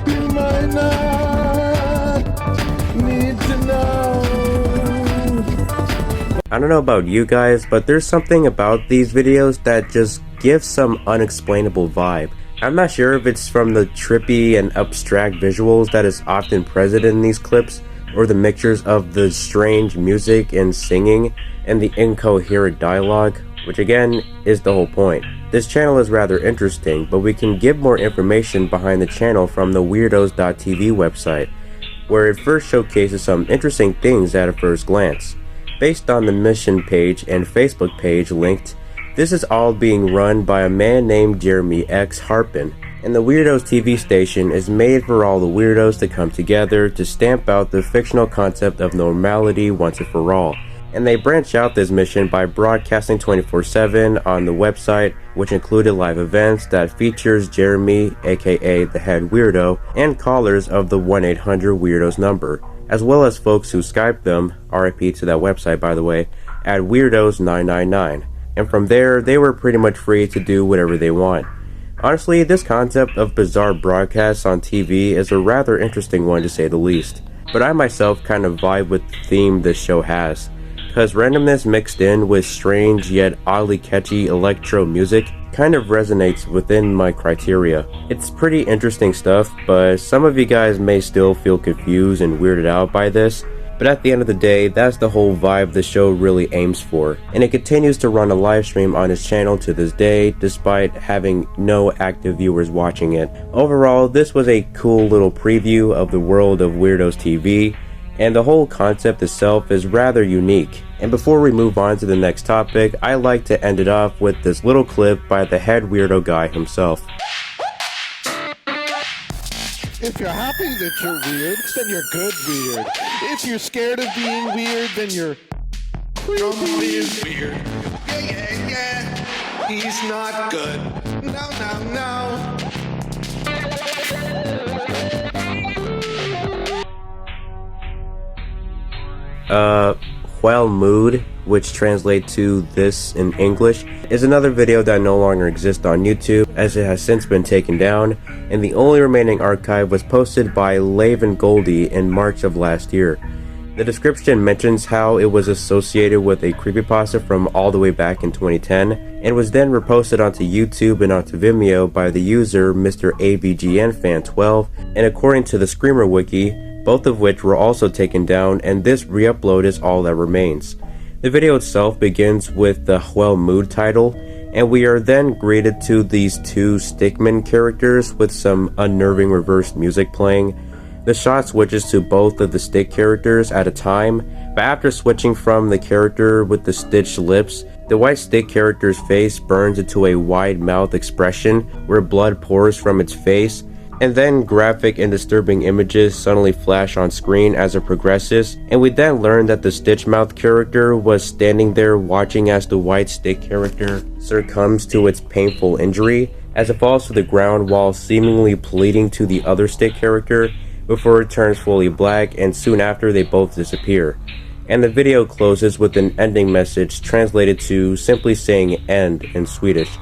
you might not need to know. I don't know about you guys, but there's something about these videos that just gives some unexplainable vibe. I'm not sure if it's from the trippy and abstract visuals that is often present in these clips, or the mixtures of the strange music and singing and the incoherent dialogue, which again is the whole point. This channel is rather interesting, but we can get more information behind the channel from the Weirdos.tv website, where it first showcases some interesting things at a first glance. Based on the mission page and Facebook page linked, this is all being run by a man named Jeremy X. Harpin, and the Weirdos TV station is made for all the weirdos to come together to stamp out the fictional concept of normality once and for all. And they branch out this mission by broadcasting 24/7 on the website, which included live events that features Jeremy, aka the Head Weirdo, and callers of the 1-800-WEIRDOS number, as well as folks who Skype them, RIP to that website by the way, at Weirdos999. and from there, they were pretty much free to do whatever they want. Honestly, this concept of bizarre broadcasts on TV is a rather interesting one to say the least, but I myself kind of vibe with the theme this show has, because randomness mixed in with strange yet oddly catchy electro music kind of resonates within my criteria. It's pretty interesting stuff, but some of you guys may still feel confused and weirded out by this. But at the end of the day, that's the whole vibe the show really aims for, and it continues to run a live stream on its channel to this day, despite having no active viewers watching it. Overall, this was a cool little preview of the world of Weirdos TV, and the whole concept itself is rather unique. And before we move on to the next topic, I like to end it off with this little clip by the head weirdo guy himself. If you're happy that you're weird, then you're good weird. If you're scared of being weird, then you're creepy. Somebody is weird. Yeah. He's not good. No. Well Mood, which translates to this in English, is another video that no longer exists on YouTube as it has since been taken down, and the only remaining archive was posted by Laven Goldie in March of last year. The description mentions how it was associated with a creepypasta from all the way back in 2010, and was then reposted onto YouTube and onto Vimeo by the user Mr. AVGNFan12, and according to the Screamer Wiki, both of which were also taken down, and this re-upload is all that remains. The video itself begins with the Well Mood title, and we are then greeted to these two stickman characters with some unnerving reverse music playing. The shot switches to both of the stick characters at a time, but after switching from the character with the stitched lips, the white stick character's face burns into a wide mouth expression where blood pours from its face, and then graphic and disturbing images suddenly flash on screen as it progresses, and we then learn that the Stitch Mouth character was standing there watching as the white stick character succumbs to its painful injury as it falls to the ground while seemingly pleading to the other stick character before it turns fully black, and soon after they both disappear. And the video closes with an ending message translated to simply saying "end" in Swedish.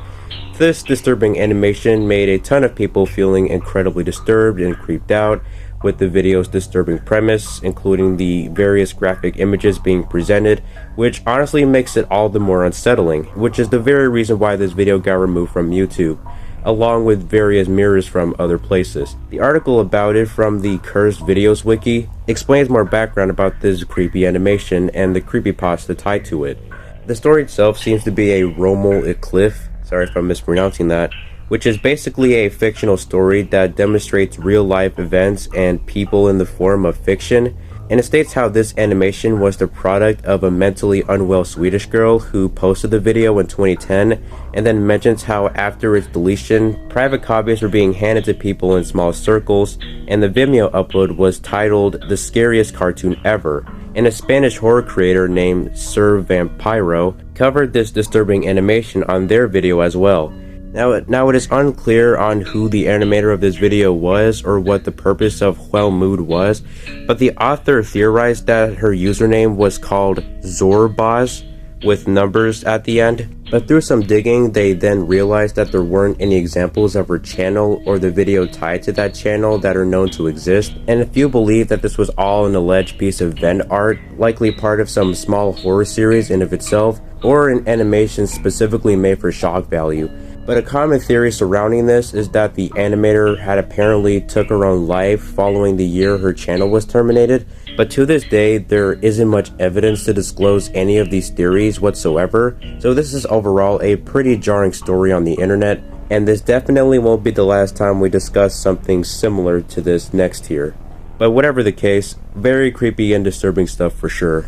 This disturbing animation made a ton of people feeling incredibly disturbed and creeped out with the video's disturbing premise, including the various graphic images being presented, which honestly makes it all the more unsettling, which is the very reason why this video got removed from YouTube, along with various mirrors from other places. The article about it from the Cursed Videos wiki explains more background about this creepy animation and the creepypasta tied to it. The story itself seems to be a Rommel Eclipse, sorry if I'm mispronouncing that, which is basically a fictional story that demonstrates real life events and people in the form of fiction, and it states how this animation was the product of a mentally unwell Swedish girl who posted the video in 2010, and then mentions how after its deletion, private copies were being handed to people in small circles, and the Vimeo upload was titled "The Scariest Cartoon Ever," and a Spanish horror creator named Sir Vampiro covered this disturbing animation on their video as well. Now it is unclear on who the animator of this video was or what the purpose of Well Mood was, but the author theorized that her username was called Zorbaz with numbers at the end. But through some digging, they then realized that there weren't any examples of her channel or the video tied to that channel that are known to exist, and a few believe that this was all an alleged piece of vent art, likely part of some small horror series in of itself, or an animation specifically made for shock value. But a common theory surrounding this is that the animator had apparently took her own life following the year her channel was terminated, but to this day there isn't much evidence to disclose any of these theories whatsoever, so this is overall a pretty jarring story on the internet, and this definitely won't be the last time we discuss something similar to this next here. But whatever the case, very creepy and disturbing stuff for sure.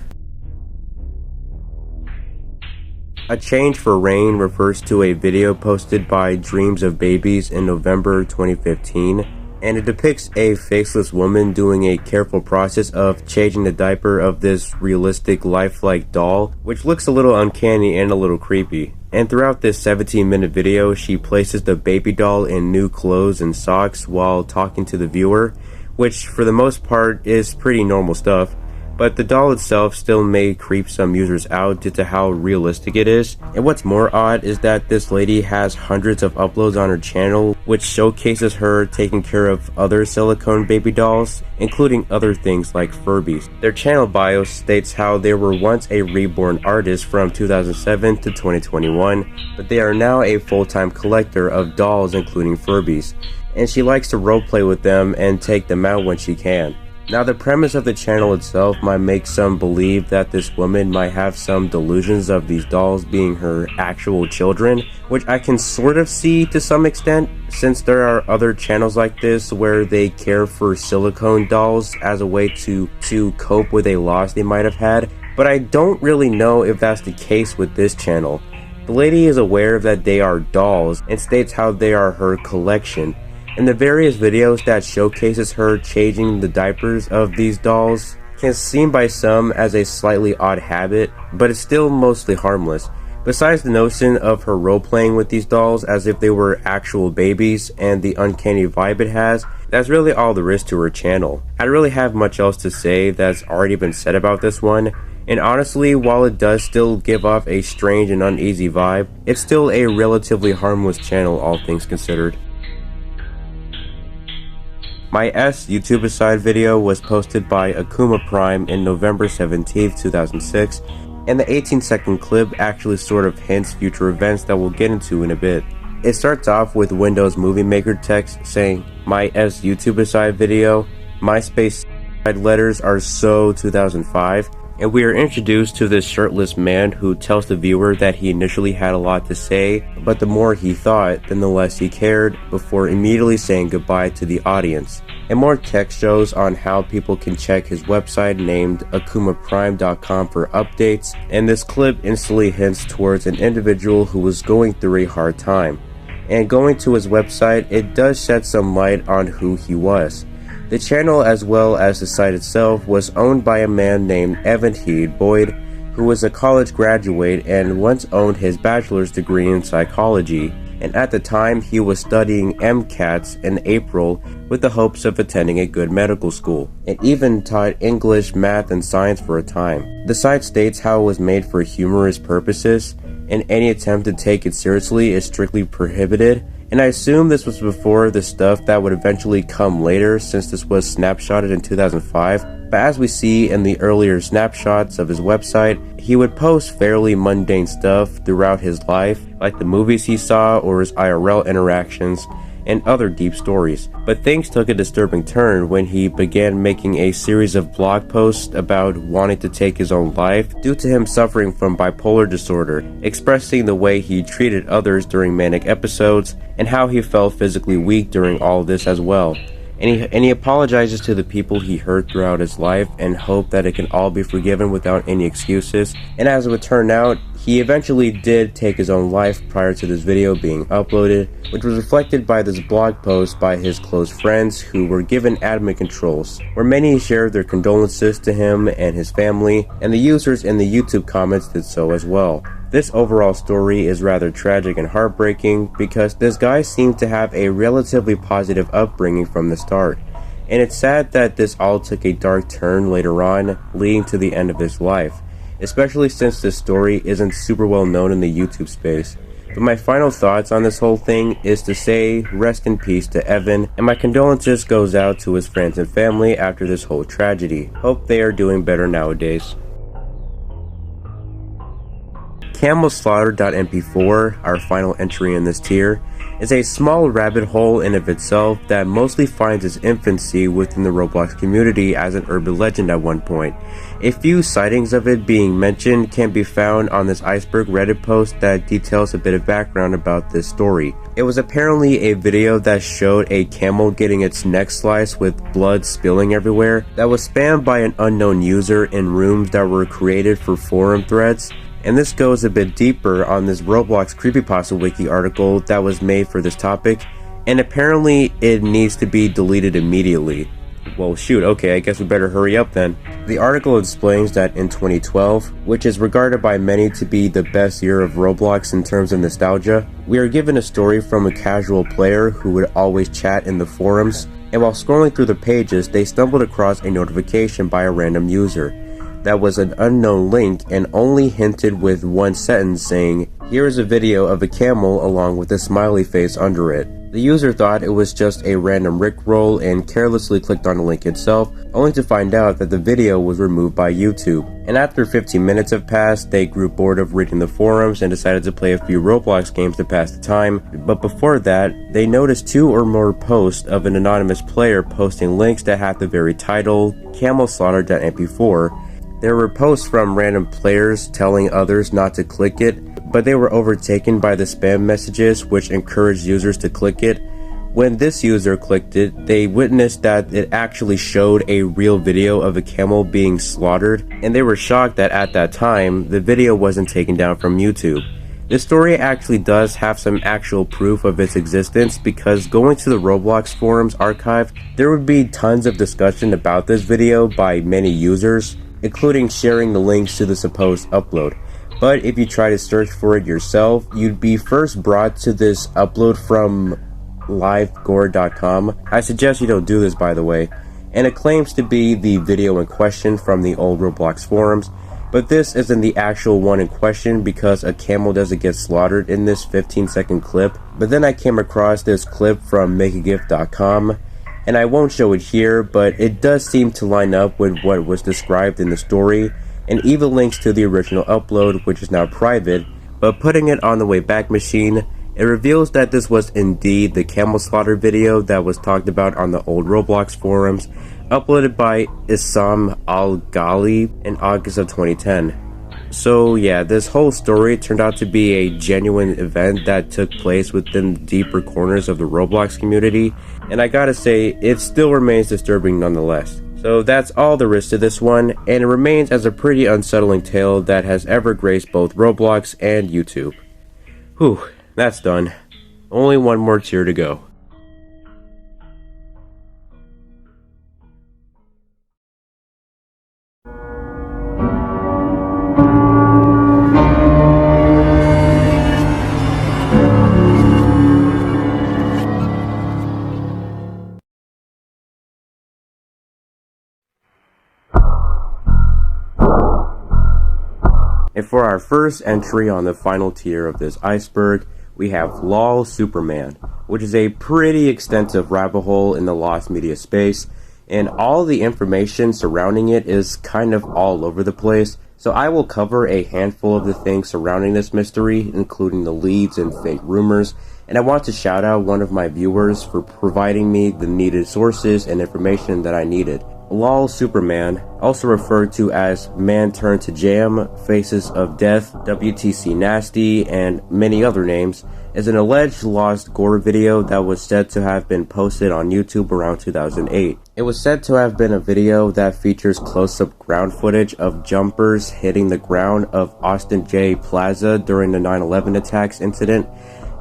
A Change for Rain refers to a video posted by Dreams of Babies in November 2015, and it depicts a faceless woman doing a careful process of changing the diaper of this realistic lifelike doll, which looks a little uncanny and a little creepy. And throughout this 17-minute video, she places the baby doll in new clothes and socks while talking to the viewer, which for the most part is pretty normal stuff. but the doll itself still may creep some users out due to how realistic it is. And what's more odd is that this lady has hundreds of uploads on her channel, which showcases her taking care of other silicone baby dolls, including other things like Furbies. Their channel bio states how they were once a reborn artist from 2007 to 2021, but they are now a full-time collector of dolls including Furbies, and she likes to roleplay with them and take them out when she can. Now, the premise of the channel itself might make some believe that this woman might have some delusions of these dolls being her actual children, which I can sort of see to some extent, since there are other channels like this where they care for silicone dolls as a way to cope with a loss they might have had, but I don't really know if that's the case with this channel. The lady is aware that they are dolls and states how they are her collection. In the various videos that showcases her changing the diapers of these dolls can seem by some as a slightly odd habit, but it's still mostly harmless. Besides the notion of her role-playing with these dolls as if they were actual babies and the uncanny vibe it has, that's really all there is to her channel. I don't really have much else to say that's already been said about this one, and honestly, while it does still give off a strange and uneasy vibe, it's still a relatively harmless channel all things considered. My YouTube aside video was posted by Akuma Prime in November 17th, 2006, and the 18-second clip actually sort of hints future events that we'll get into in a bit. It starts off with Windows Movie Maker text saying, "My YouTube aside video, MySpace side letters are so 2005, and we are introduced to this shirtless man who tells the viewer that he initially had a lot to say, but the more he thought, then the less he cared, before immediately saying goodbye to the audience." And more text shows on how people can check his website named akumaprime.com for updates, and this clip instantly hints towards an individual who was going through a hard time. And going to his website, it does shed some light on who he was. The channel, as well as the site itself, was owned by a man named Evan Heed Boyd, who was a college graduate and once owned his bachelor's degree in psychology, and at the time he was studying MCATs in April with the hopes of attending a good medical school, and even taught English, math, and science for a time. The site states how it was made for humorous purposes, and any attempt to take it seriously is strictly prohibited, and I assume this was before the stuff that would eventually come later, since this was snapshotted in 2005. But as we see in the earlier snapshots of his website, he would post fairly mundane stuff throughout his life, like the movies he saw or his IRL interactions, and other deep stories. But things took a disturbing turn when he began making a series of blog posts about wanting to take his own life due to him suffering from bipolar disorder, expressing the way he treated others during manic episodes and how he felt physically weak during all this as well. And he apologizes to the people he hurt throughout his life and hoped that it can all be forgiven without any excuses. And as it would turn out, he eventually did take his own life prior to this video being uploaded, which was reflected by this blog post by his close friends who were given admin controls, where many shared their condolences to him and his family, and the users in the YouTube comments did so as well. This overall story is rather tragic and heartbreaking because this guy seemed to have a relatively positive upbringing from the start, and it's sad that this all took a dark turn later on, leading to the end of his life, especially since this story isn't super well known in the YouTube space. But my final thoughts on this whole thing is to say rest in peace to Evan, and my condolences goes out to his friends and family after this whole tragedy. Hope they are doing better nowadays. CamelSlaughter.mp4, our final entry in this tier, is a small rabbit hole in of itself that mostly finds its infancy within the Roblox community as an urban legend at one point. A few sightings of it being mentioned can be found on this Iceberg Reddit post that details a bit of background about this story. It was apparently a video that showed a camel getting its neck sliced with blood spilling everywhere that was spammed by an unknown user in rooms that were created for forum threads. And this goes a bit deeper on this Roblox Creepypasta Wiki article that was made for this topic, and apparently it needs to be deleted immediately. Well shoot, okay, I guess we better hurry up then. The article explains that in 2012, which is regarded by many to be the best year of Roblox in terms of nostalgia, we are given a story from a casual player who would always chat in the forums, and while scrolling through the pages, they stumbled across a notification by a random user. that was an unknown link and only hinted with one sentence saying, "Here is a video of a camel along with a smiley face under it." The user thought it was just a random rickroll and carelessly clicked on the link itself, only to find out that the video was removed by YouTube. And after 15 minutes have passed, they grew bored of reading the forums and decided to play a few Roblox games to pass the time. But before that, they noticed 2 or more posts of an anonymous player posting links that had the very title, camelslaughter.mp4. There were posts from random players telling others not to click it, but they were overtaken by the spam messages which encouraged users to click it. When this user clicked it, they witnessed that it actually showed a real video of a camel being slaughtered, and they were shocked that at that time, the video wasn't taken down from YouTube. This story actually does have some actual proof of its existence, because going to the Roblox forums archive, there would be tons of discussion about this video by many users, including sharing the links to the supposed upload. But if you try to search for it yourself, you'd be first brought to this upload from livegore.com. I suggest you don't do this, by the way. And it claims to be the video in question from the old Roblox forums, but this isn't the actual one in question because a camel doesn't get slaughtered in this 15-second clip. But then I came across this clip from makeagift.com, and I won't show it here, but it does seem to line up with what was described in the story, and even links to the original upload, which is now private. But putting it on the Wayback Machine, it reveals that this was indeed the camel slaughter video that was talked about on the old Roblox forums, uploaded by Issam Al-Ghali in August of 2010. So yeah, this whole story turned out to be a genuine event that took place within the deeper corners of the Roblox community, and I gotta say, it still remains disturbing nonetheless. So that's all there is to this one, and it remains as a pretty unsettling tale that has ever graced both Roblox and YouTube. Whew, that's done. Only one more tier to go. And for our first entry on the final tier of this iceberg, we have LOL Superman, which is a pretty extensive rabbit hole in the lost media space, and all the information surrounding it is kind of all over the place. So I will cover a handful of the things surrounding this mystery, including the leads and fake rumors, and I want to shout out one of my viewers for providing me the needed sources and information that I needed. LOL Superman, also referred to as Man Turned to Jam, Faces of Death, WTC Nasty, and many other names, is an alleged lost gore video that was said to have been posted on YouTube around 2008. It was said to have been a video that features close-up ground footage of jumpers hitting the ground of Austin J Plaza during the 9/11 attacks incident,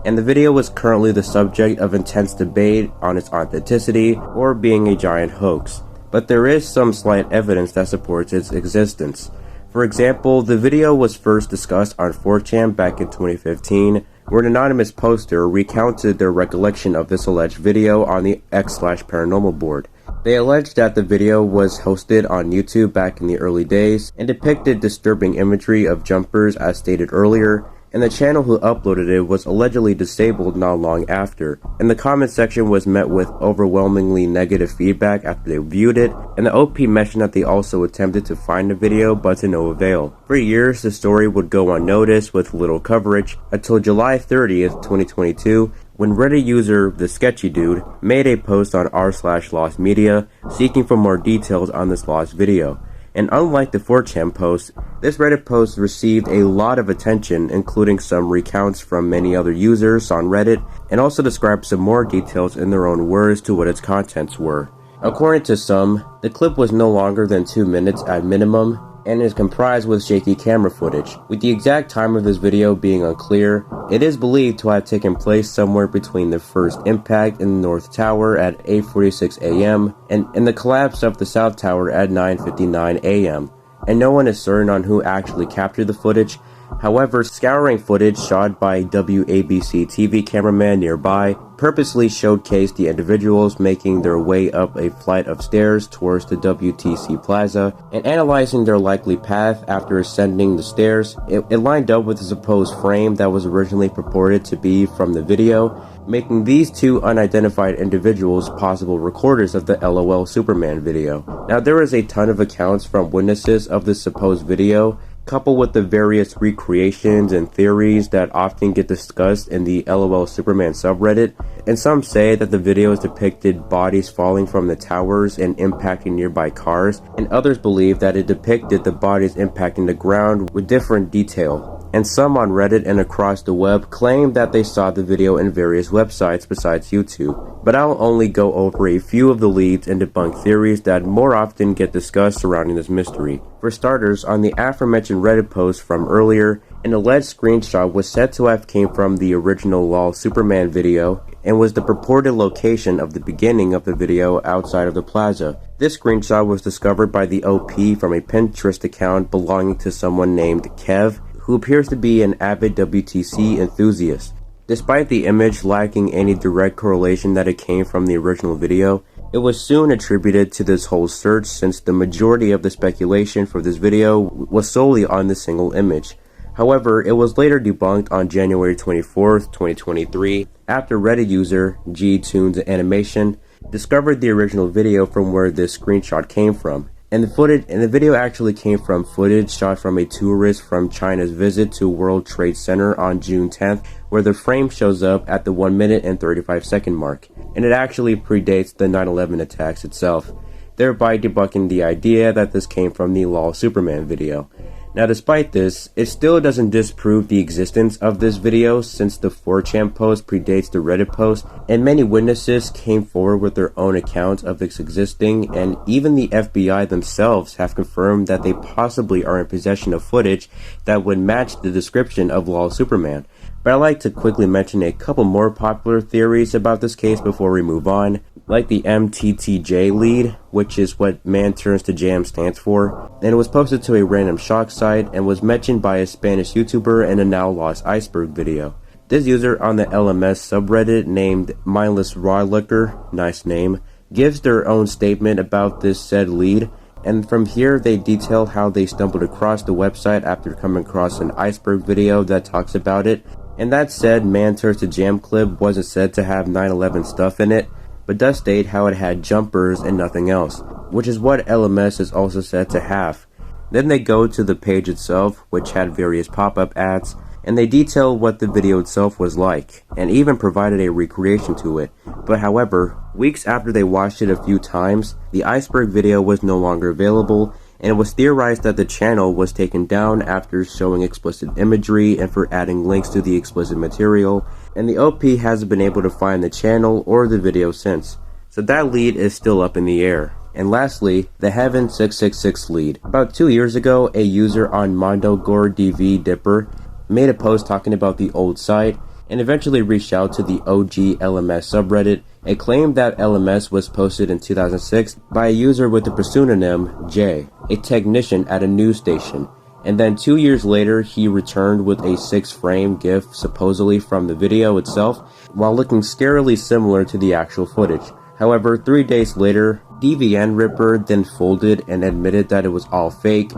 and the video was currently the subject of intense debate on its authenticity or being a giant hoax. But there is some slight evidence that supports its existence. For example, the video was first discussed on 4chan back in 2015, where an anonymous poster recounted their recollection of this alleged video on the x/paranormal board. They alleged that the video was hosted on YouTube back in the early days and depicted disturbing imagery of jumpers as stated earlier, and the channel who uploaded it was allegedly disabled not long after, and the comment section was met with overwhelmingly negative feedback after they viewed it, and the OP mentioned that they also attempted to find the video but to no avail. For years, the story would go unnoticed with little coverage until July 30th, 2022, when Reddit user The Sketchy Dude made a post on r/lost media seeking for more details on this lost video. And unlike the 4chan post, this Reddit post received a lot of attention, including some recounts from many other users on Reddit, and also described some more details in their own words to what its contents were. According to some, the clip was no longer than 2 minutes at minimum, and is comprised with shaky camera footage. With the exact time of this video being unclear, it is believed to have taken place somewhere between the first impact in the North Tower at 8:46 AM and the collapse of the South Tower at 9:59 AM. And no one is certain on who actually captured the footage, However, scouring footage shot by WABC TV cameraman nearby purposely showcased the individuals making their way up a flight of stairs towards the WTC Plaza, and analyzing their likely path after ascending the stairs, it lined up with the supposed frame that was originally purported to be from the video, making these two unidentified individuals possible recorders of the LOL Superman video. Now, there is a ton of accounts from witnesses of this supposed video, coupled with the various recreations and theories that often get discussed in the LOL Superman subreddit, and some say that the videos depicted bodies falling from the towers and impacting nearby cars, and others believe that it depicted the bodies impacting the ground with different detail. And some on Reddit and across the web claim that they saw the video in various websites besides YouTube. But I'll only go over a few of the leads and debunk theories that more often get discussed surrounding this mystery. For starters, on the aforementioned Reddit post from earlier, an alleged screenshot was said to have came from the original LOL Superman video and was the purported location of the beginning of the video outside of the plaza. This screenshot was discovered by the OP from a Pinterest account belonging to someone named Kev, who appears to be an avid WTC enthusiast. Despite the image lacking any direct correlation that it came from the original video, it was soon attributed to this whole search since the majority of the speculation for this video was solely on this single image. However, it was later debunked on January 24th, 2023, after Reddit user GTunes Animation discovered the original video from where this screenshot came from. And the video actually came from footage shot from a tourist from China's visit to World Trade Center on June 10th, where the frame shows up at the 1 minute and 35 second mark, and it actually predates the 9/11 attacks itself, thereby debunking the idea that this came from the LOL Superman video. Now, despite this, it still doesn't disprove the existence of this video since the 4chan post predates the Reddit post, and many witnesses came forward with their own accounts of its existing, and even the FBI themselves have confirmed that they possibly are in possession of footage that would match the description of LOL Superman. But I'd like to quickly mention a couple more popular theories about this case before we move on, like the MTTJ lead, which is what Man Turns to Jam stands for, and it was posted to a random shock site and was mentioned by a Spanish YouTuber in a now lost Iceberg video. This user on the LMS subreddit named Mindless Raw Liquor, nice name, gives their own statement about this said lead, and from here they detail how they stumbled across the website after coming across an Iceberg video that talks about it. And that said Man Turns to Jam clip wasn't said to have 9/11 stuff in it, but does state how it had jumpers and nothing else, which is what LMS is also said to have. Then they go to the page itself, which had various pop-up ads, and they detail what the video itself was like, and even provided a recreation to it. But however, weeks after they watched it a few times, the Iceberg video was no longer available, and it was theorized that the channel was taken down after showing explicit imagery and for adding links to the explicit material, and the OP hasn't been able to find the channel or the video since. So that lead is still up in the air. And lastly, the Heaven 666 lead. About 2 years ago, a user on Mondogore DV Dipper made a post talking about the old site, and eventually reached out to the OG LMS subreddit and claimed that LMS was posted in 2006 by a user with the pseudonym Jay, a technician at a news station. And then 2 years later, he returned with a 6-frame GIF supposedly from the video itself, while looking scarily similar to the actual footage. However, 3 days later, DVN Ripper then folded and admitted that it was all fake,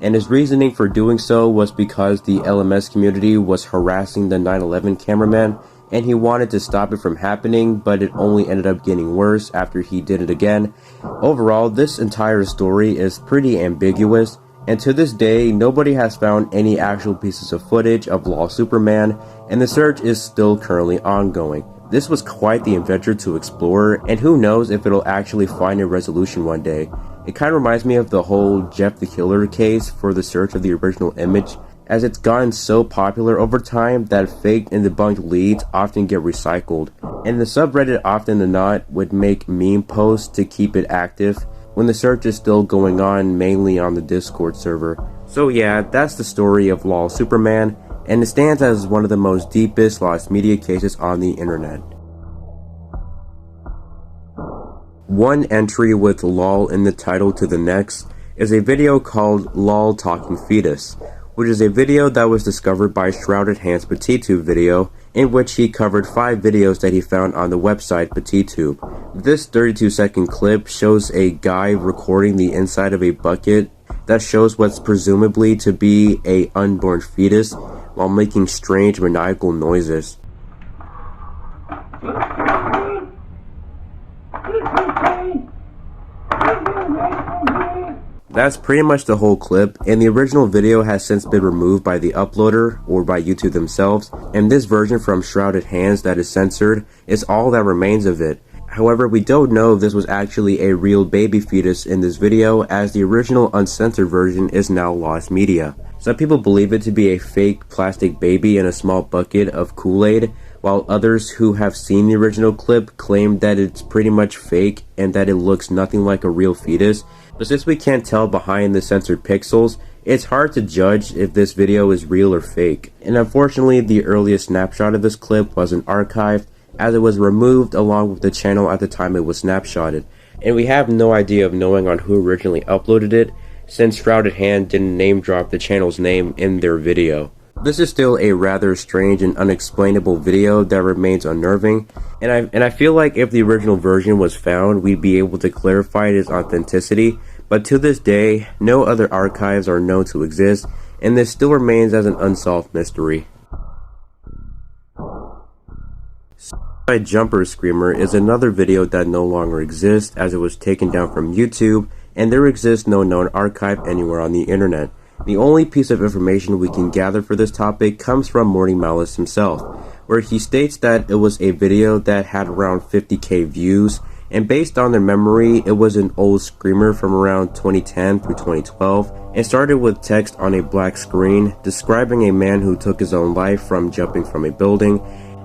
and his reasoning for doing so was because the LMS community was harassing the 9/11 cameraman, and he wanted to stop it from happening, but it only ended up getting worse after he did it again. Overall, this entire story is pretty ambiguous, and to this day, nobody has found any actual pieces of footage of LOL Superman, and the search is still currently ongoing. This was quite the adventure to explore, and who knows if it'll actually find a resolution one day. It kind of reminds me of the whole Jeff the Killer case for the search of the original image, as it's gotten so popular over time that faked and debunked leads often get recycled, and the subreddit often than not would make meme posts to keep it active when the search is still going on, mainly on the Discord server. So yeah, that's the story of LOL Superman, and it stands as one of the most deepest lost media cases on the internet. One entry with LOL in the title to the next is a video called LOL Talking Fetus, which is a video that was discovered by Shrouded Hands PetitTube video, in which he covered 5 videos that he found on the website PetitTube. This 32-second clip shows a guy recording the inside of a bucket that shows what's presumably to be a unborn fetus while making strange maniacal noises. That's pretty much the whole clip, and the original video has since been removed by the uploader or by YouTube themselves, and this version from Shrouded Hands that is censored is all that remains of it. However, we don't know if this was actually a real baby fetus in this video, as the original uncensored version is now lost media. Some people believe it to be a fake plastic baby in a small bucket of Kool-Aid, while others who have seen the original clip claim that it's pretty much fake and that it looks nothing like a real fetus. But since we can't tell behind the censored pixels, it's hard to judge if this video is real or fake. And unfortunately, the earliest snapshot of this clip wasn't archived, as it was removed along with the channel at the time it was snapshotted. And we have no idea of knowing on who originally uploaded it, since Shrouded Hand didn't name drop the channel's name in their video. This is still a rather strange and unexplainable video that remains unnerving, and I feel like if the original version was found, we'd be able to clarify its authenticity, but to this day, no other archives are known to exist, and this still remains as an unsolved mystery. Suicide Jumper Screamer is another video that no longer exists, as it was taken down from YouTube, and there exists no known archive anywhere on the internet. The only piece of information we can gather for this topic comes from Morning Malice himself, where he states that it was a video that had around 50k views, and based on their memory, it was an old screamer from around 2010 through 2012, and started with text on a black screen describing a man who took his own life from jumping from a building,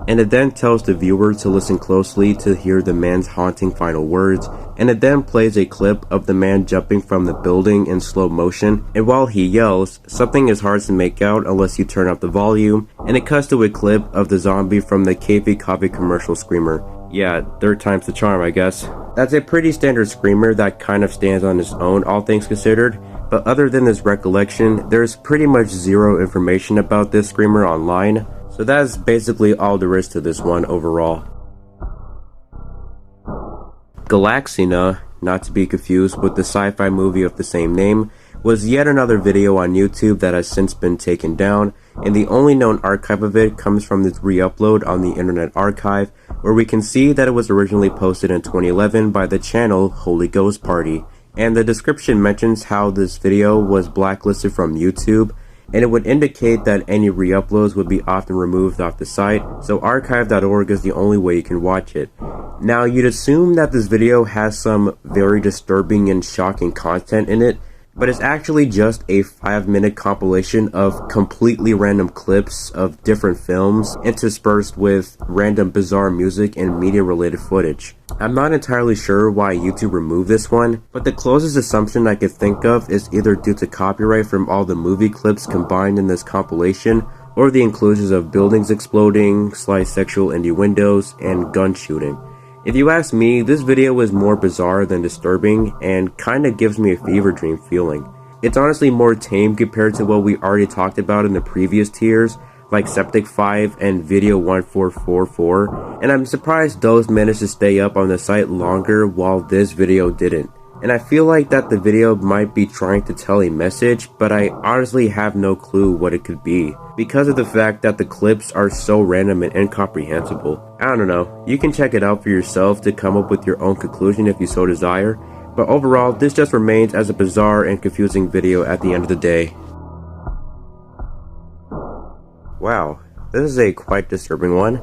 and it then tells the viewer to listen closely to hear the man's haunting final words, and it then plays a clip of the man jumping from the building in slow motion, and while he yells, something is hard to make out unless you turn up the volume, and it cuts to a clip of the zombie from the KV Coffee commercial screamer. Yeah, 3rd time's the charm, I guess. That's a pretty standard screamer that kind of stands on its own, all things considered, but other than this recollection, there's pretty much zero information about this screamer online. So that's basically all there is to this one overall. Galaxina, not to be confused with the sci-fi movie of the same name, was yet another video on YouTube that has since been taken down, and the only known archive of it comes from this re-upload on the Internet Archive, where we can see that it was originally posted in 2011 by the channel Holy Ghost Party, and the description mentions how this video was blacklisted from YouTube, and it would indicate that any re-uploads would be often removed off the site, so archive.org is the only way you can watch it. Now, you'd assume that this video has some very disturbing and shocking content in it, but it's actually just a 5-minute compilation of completely random clips of different films interspersed with random bizarre music and media-related footage. I'm not entirely sure why YouTube removed this one, but the closest assumption I could think of is either due to copyright from all the movie clips combined in this compilation, or the inclusions of buildings exploding, sliced sexual indie windows, and gun shooting. If you ask me, this video is more bizarre than disturbing and kinda gives me a fever dream feeling. It's honestly more tame compared to what we already talked about in the previous tiers, like Septic 5 and Video 1444, and I'm surprised those managed to stay up on the site longer while this video didn't. And I feel like that the video might be trying to tell a message, but I honestly have no clue what it could be, because of the fact that the clips are so random and incomprehensible. I don't know, you can check it out for yourself to come up with your own conclusion if you so desire, but overall this just remains as a bizarre and confusing video at the end of the day. Wow, this is a quite disturbing one.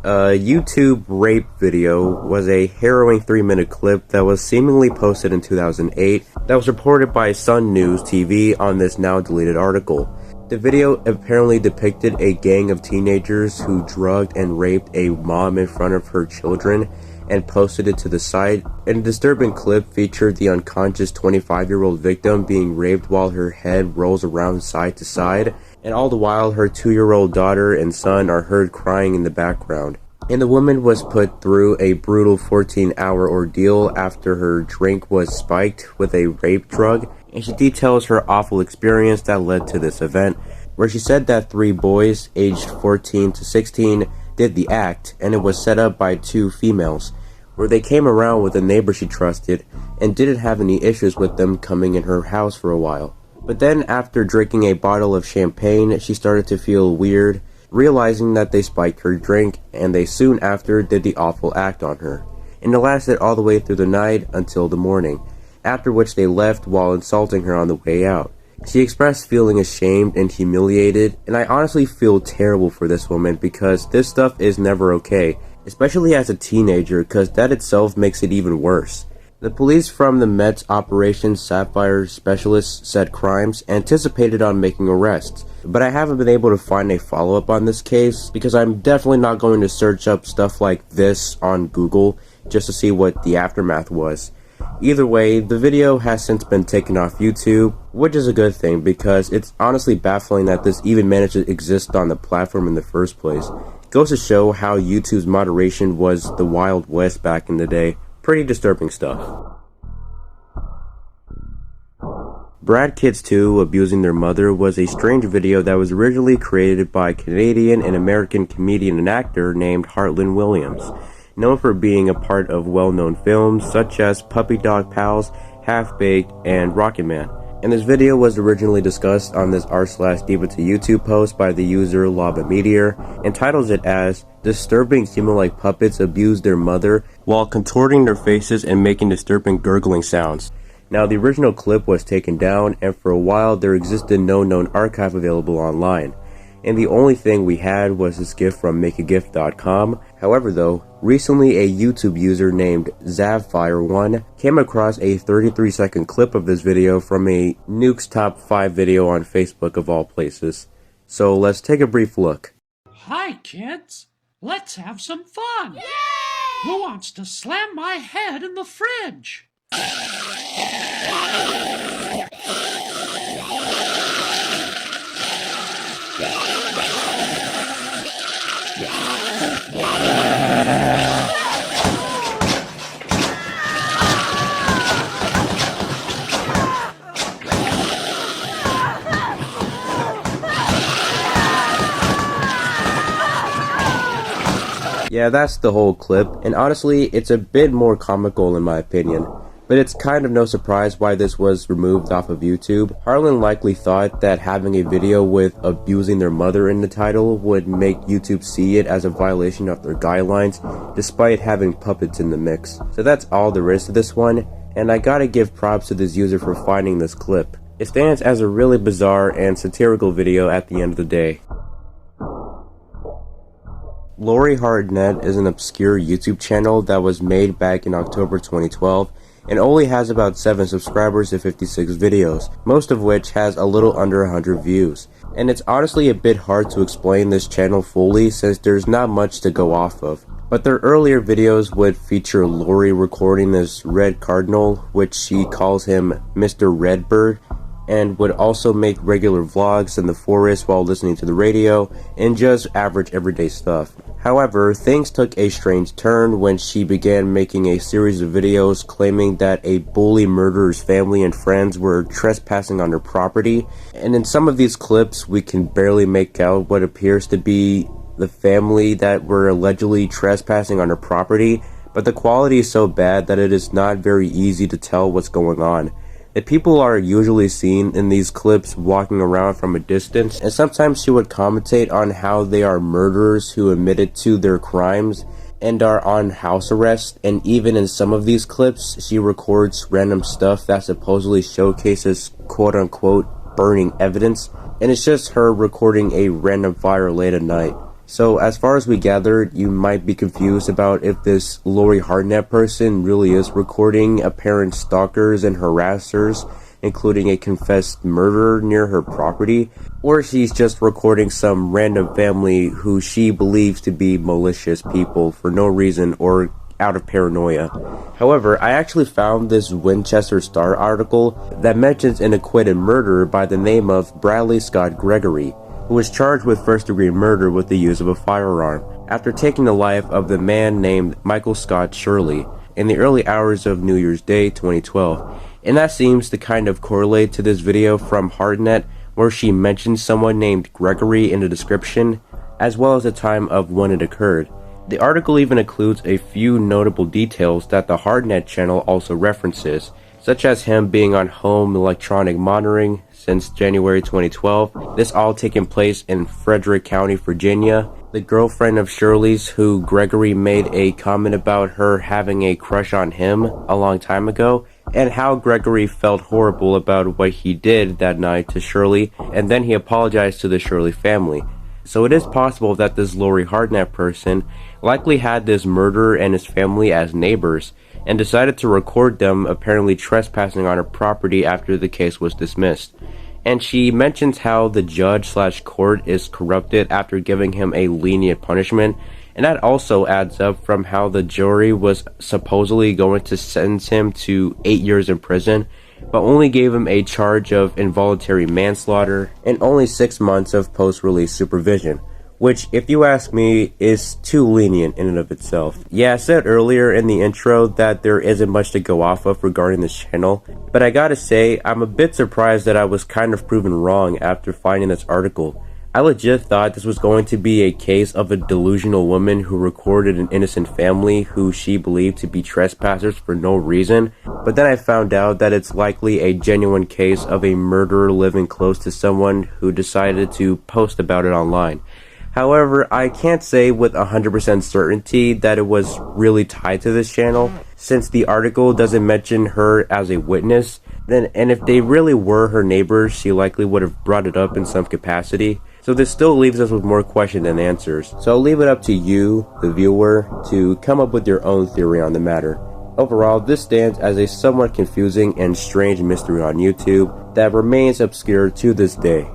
A YouTube rape video was a harrowing 3-minute clip that was seemingly posted in 2008 that was reported by Sun News TV on this now deleted article. The video apparently depicted a gang of teenagers who drugged and raped a mom in front of her children and posted it to the site, and a disturbing clip featured the unconscious 25-year-old victim being raped while her head rolls around side to side, and all the while her 2-year-old daughter and son are heard crying in the background. And the woman was put through a brutal 14-hour ordeal after her drink was spiked with a rape drug, and she details her awful experience that led to this event, where she said that 3 boys, aged 14 to 16, did the act, and it was set up by 2 females, where they came around with a neighbor she trusted and didn't have any issues with them coming in her house for a while. But then after drinking a bottle of champagne, she started to feel weird, realizing that they spiked her drink, and they soon after did the awful act on her. And it lasted all the way through the night until the morning, after which they left while insulting her on the way out. She expressed feeling ashamed and humiliated, and I honestly feel terrible for this woman because this stuff is never okay, especially as a teenager, because that itself makes it even worse. The police from the Met's Operation Sapphire specialists said crimes anticipated on making arrests, but I haven't been able to find a follow-up on this case because I'm definitely not going to search up stuff like this on Google just to see what the aftermath was. Either way, the video has since been taken off YouTube, which is a good thing because it's honestly baffling that this even managed to exist on the platform in the first place. It goes to show how YouTube's moderation was the Wild West back in the day. Pretty disturbing stuff. Brad Kids 2 abusing their mother was a strange video that was originally created by Canadian and American comedian and actor named Heartland Williams, known for being a part of well-known films such as Puppy Dog Pals, Half-Baked, and Rocket Man. And this video was originally discussed on this r/Diva to YouTube post by the user Lava Meteor, and titles it as "Disturbing human-like puppets abuse their mother while contorting their faces and making disturbing gurgling sounds." Now, the original clip was taken down, and for a while there existed no known archive available online, and the only thing we had was this GIF from makeagif.com. However though, recently a YouTube user named Zavfire1 came across a 33-second clip of this video from a Nuke's Top 5 video on Facebook of all places. So let's take a brief look. Hi kids, let's have some fun! Yay! Who wants to slam my head in the fridge? Yeah, that's the whole clip, and honestly, it's a bit more comical in my opinion. But it's kind of no surprise why this was removed off of YouTube. Harlan likely thought that having a video with abusing their mother in the title would make YouTube see it as a violation of their guidelines, despite having puppets in the mix. So that's all there is to this one, and I gotta give props to this user for finding this clip. It stands as a really bizarre and satirical video at the end of the day. Lori Hardnet is an obscure YouTube channel that was made back in October 2012 and only has about 7 subscribers and 56 videos, most of which has a little under 100 views. And it's honestly a bit hard to explain this channel fully since there's not much to go off of. But their earlier videos would feature Lori recording this red cardinal, which she calls him Mr. Redbird, and would also make regular vlogs in the forest while listening to the radio, and just average everyday stuff. However, things took a strange turn when she began making a series of videos claiming that a bully murderer's family and friends were trespassing on her property, and in some of these clips we can barely make out what appears to be the family that were allegedly trespassing on her property, but the quality is so bad that it is not very easy to tell what's going on. The people are usually seen in these clips walking around from a distance, and sometimes she would commentate on how they are murderers who admitted to their crimes and are on house arrest, and even in some of these clips she records random stuff that supposedly showcases quote-unquote burning evidence, and it's just her recording a random fire late at night. So as far as we gathered, you might be confused about if this Lori Hardnet person really is recording apparent stalkers and harassers, including a confessed murderer near her property, or she's just recording some random family who she believes to be malicious people for no reason or out of paranoia. However, I actually found this Winchester Star article that mentions an acquitted murderer by the name of Bradley Scott Gregory, who was charged with first-degree murder with the use of a firearm, after taking the life of the man named Michael Scott Shirley in the early hours of New Year's Day 2012. and that seems to kind of correlate to this video from Hardnet, where she mentions someone named Gregory in the description, as well as the time of when it occurred. The article even includes a few notable details that the Hardnet channel also references, such as him being on home electronic monitoring since January 2012, this all taking place in Frederick County, Virginia. The girlfriend of Shirley's, who Gregory made a comment about her having a crush on him a long time ago, and how Gregory felt horrible about what he did that night to Shirley, and then he apologized to the Shirley family. So it is possible that this Lori Hardnet person likely had this murderer and his family as neighbors, and decided to record them apparently trespassing on her property after the case was dismissed. And she mentions how the judge/court is corrupted after giving him a lenient punishment, and that also adds up from how the jury was supposedly going to sentence him to 8 years in prison, but only gave him a charge of involuntary manslaughter and only 6 months of post-release supervision, which, if you ask me, is too lenient in and of itself. Yeah, I said earlier in the intro that there isn't much to go off of regarding this channel, but I gotta say, I'm a bit surprised that I was kind of proven wrong after finding this article. I legit thought this was going to be a case of a delusional woman who recorded an innocent family who she believed to be trespassers for no reason, but then I found out that it's likely a genuine case of a murderer living close to someone who decided to post about it online. However, I can't say with 100% certainty that it was really tied to this channel, since the article doesn't mention her as a witness, and if they really were her neighbors, she likely would have brought it up in some capacity. So this still leaves us with more questions than answers. So I'll leave it up to you, the viewer, to come up with your own theory on the matter. Overall, this stands as a somewhat confusing and strange mystery on YouTube that remains obscure to this day.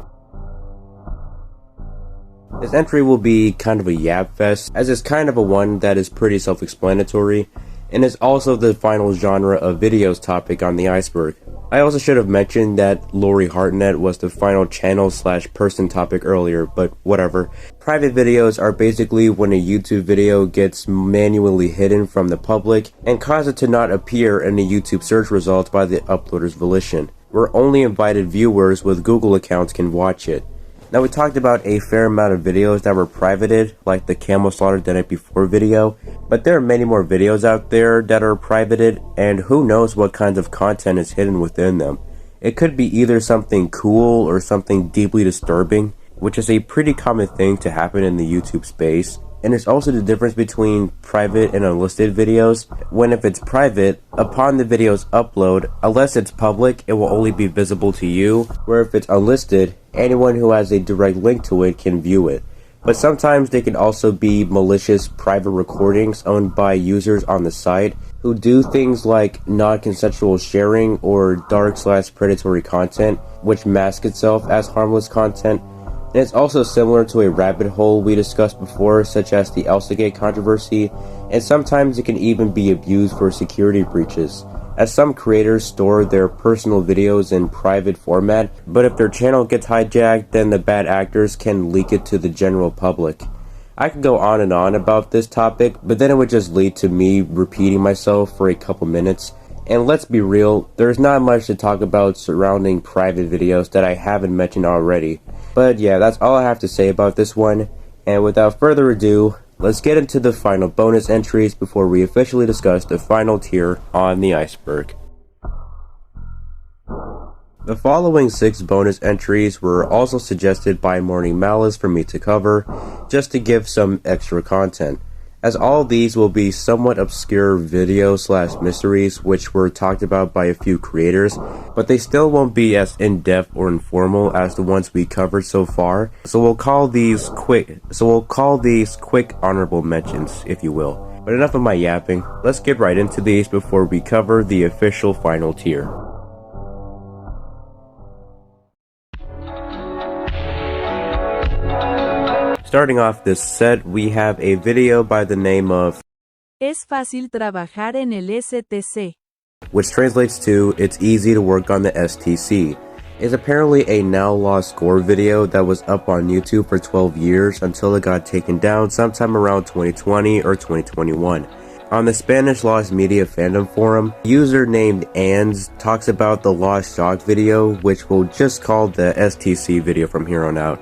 This entry will be kind of a yab fest, as it's kind of a one that is pretty self-explanatory, and is also the final genre of videos topic on the Iceberg. I also should have mentioned that Lori Hardnet was the final channel/person topic earlier, but whatever. Private videos are basically when a YouTube video gets manually hidden from the public and cause it to not appear in the YouTube search results by the uploader's volition, where only invited viewers with Google accounts can watch it. Now, we talked about a fair amount of videos that were privated, like the camel slaughter the night before video, but there are many more videos out there that are privated, and who knows what kinds of content is hidden within them. It could be either something cool or something deeply disturbing, which is a pretty common thing to happen in the YouTube space. And there's also the difference between private and unlisted videos, when if it's private, upon the video's upload, unless it's public, it will only be visible to you, where if it's unlisted, anyone who has a direct link to it can view it. But sometimes they can also be malicious private recordings owned by users on the site who do things like non-consensual sharing or dark/predatory content, which masks itself as harmless content. And it's also similar to a rabbit hole we discussed before, such as the Elsagate controversy, and sometimes it can even be abused for security breaches, as some creators store their personal videos in private format, but if their channel gets hijacked, then the bad actors can leak it to the general public. I could go on and on about this topic, but then it would just lead to me repeating myself for a couple minutes. And let's be real, there's not much to talk about surrounding private videos that I haven't mentioned already. But yeah, that's all I have to say about this one, and without further ado, let's get into the final bonus entries before we officially discuss the final tier on the Iceberg. The following 6 bonus entries were also suggested by Morning Malice for me to cover, just to give some extra content, as all of these will be somewhat obscure video/mysteries which were talked about by a few creators, but they still won't be as in-depth or informal as the ones we covered so far, so we'll call these quick honorable mentions, if you will. But enough of my yapping, let's get right into these before we cover the official final tier. Starting off this set, we have a video by the name of Es fácil trabajar en el STC, which translates to It's easy to work on the STC. It's apparently a now lost score video that was up on YouTube for 12 years until it got taken down sometime around 2020 or 2021. On the Spanish Lost Media fandom forum, a user named Ans talks about the Lost Shock video, which we'll just call the STC video from here on out.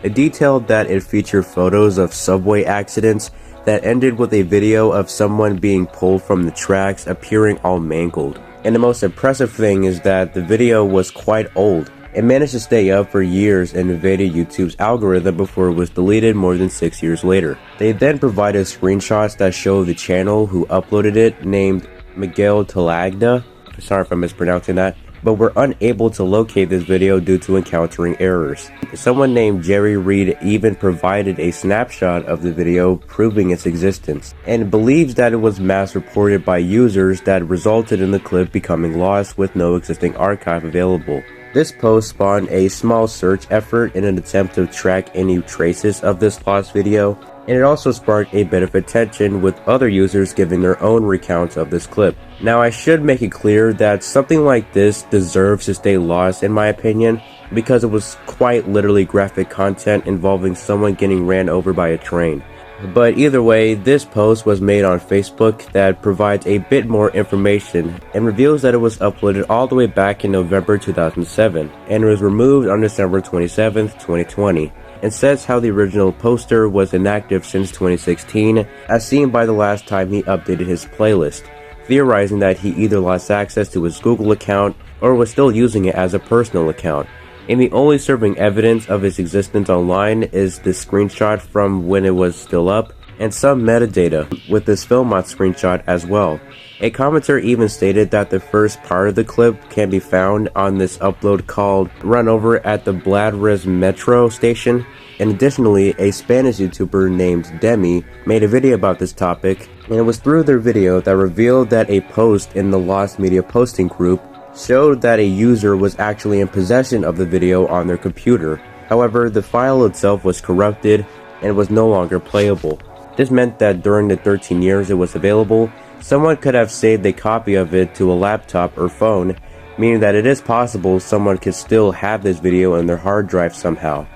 It detailed that it featured photos of subway accidents that ended with a video of someone being pulled from the tracks appearing all mangled. And the most impressive thing is that the video was quite old. It managed to stay up for years and evaded YouTube's algorithm before it was deleted more than 6 years later. They then provided screenshots that show the channel who uploaded it, named Miguel Talagda, sorry if I'm mispronouncing that, but were unable to locate this video due to encountering errors. Someone named Jerry Reed even provided a snapshot of the video proving its existence, and believes that it was mass reported by users that resulted in the clip becoming lost with no existing archive available. This post spawned a small search effort in an attempt to track any traces of this lost video, and it also sparked a bit of attention with other users giving their own recounts of this clip. Now I should make it clear that something like this deserves to stay lost in my opinion, because it was quite literally graphic content involving someone getting ran over by a train. But either way, this post was made on Facebook that provides a bit more information and reveals that it was uploaded all the way back in November 2007 and was removed on December 27th, 2020. And says how the original poster was inactive since 2016, as seen by the last time he updated his playlist, theorizing that he either lost access to his Google account or was still using it as a personal account. And the only serving evidence of its existence online is the screenshot from when it was still up, and some metadata with this Filmot screenshot as well. A commenter even stated that the first part of the clip can be found on this upload called Run Over at the Bladres Metro station, and additionally a Spanish YouTuber named Demi made a video about this topic, and it was through their video that revealed that a post in the Lost Media posting group showed that a user was actually in possession of the video on their computer. However, the file itself was corrupted and was no longer playable. This meant that during the 13 years it was available, someone could have saved a copy of it to a laptop or phone, meaning that it is possible someone could still have this video in their hard drive somehow.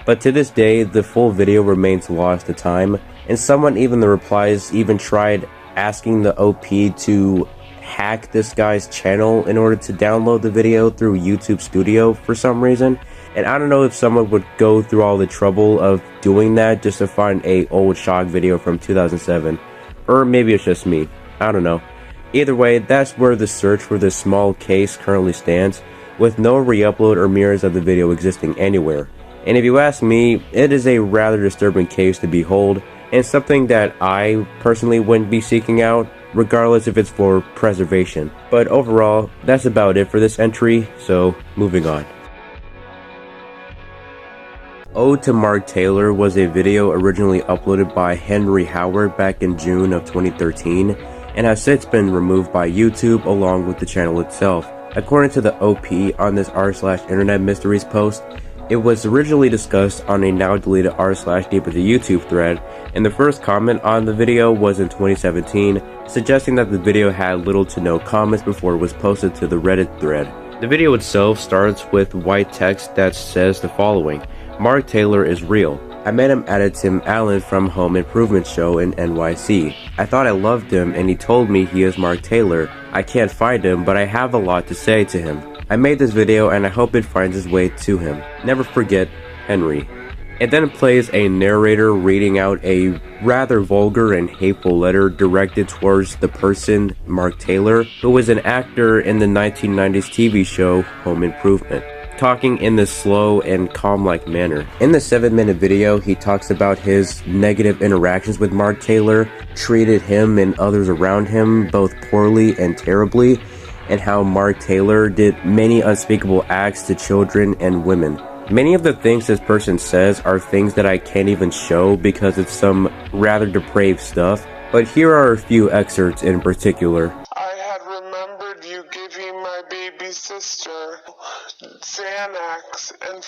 But to this day, the full video remains lost to time, and someone even in the replies even tried asking the OP to hack this guy's channel in order to download the video through YouTube Studio for some reason. And I don't know if someone would go through all the trouble of doing that just to find a old shock video from 2007. Or maybe it's just me. I don't know. Either way, that's where the search for this small case currently stands, with no re-upload or mirrors of the video existing anywhere. And if you ask me, it is a rather disturbing case to behold, and something that I personally wouldn't be seeking out, regardless if it's for preservation. But overall, that's about it for this entry, so moving on. Ode to Mark Taylor was a video originally uploaded by Henry Howard back in June of 2013, and has since been removed by YouTube along with the channel itself. According to the OP on this r/internet mysteries post, it was originally discussed on a now deleted r/deep into YouTube thread, and the first comment on the video was in 2017, suggesting that the video had little to no comments before it was posted to the Reddit thread. The video itself starts with white text that says the following: Mark Taylor is real. I met him at a Tim Allen from Home Improvement show in NYC. I thought I loved him and he told me he is Mark Taylor. I can't find him, but I have a lot to say to him. I made this video and I hope it finds its way to him. Never forget, Henry. It then plays a narrator reading out a rather vulgar and hateful letter directed towards the person, Mark Taylor, who was an actor in the 1990s TV show Home Improvement, talking in this slow and calm-like manner. In the 7-minute video, he talks about his negative interactions with Mark Taylor, treated him and others around him both poorly and terribly, and how Mark Taylor did many unspeakable acts to children and women. Many of the things this person says are things that I can't even show because it's some rather depraved stuff, but here are a few excerpts in particular. I had remembered you giving my baby sister Xanax and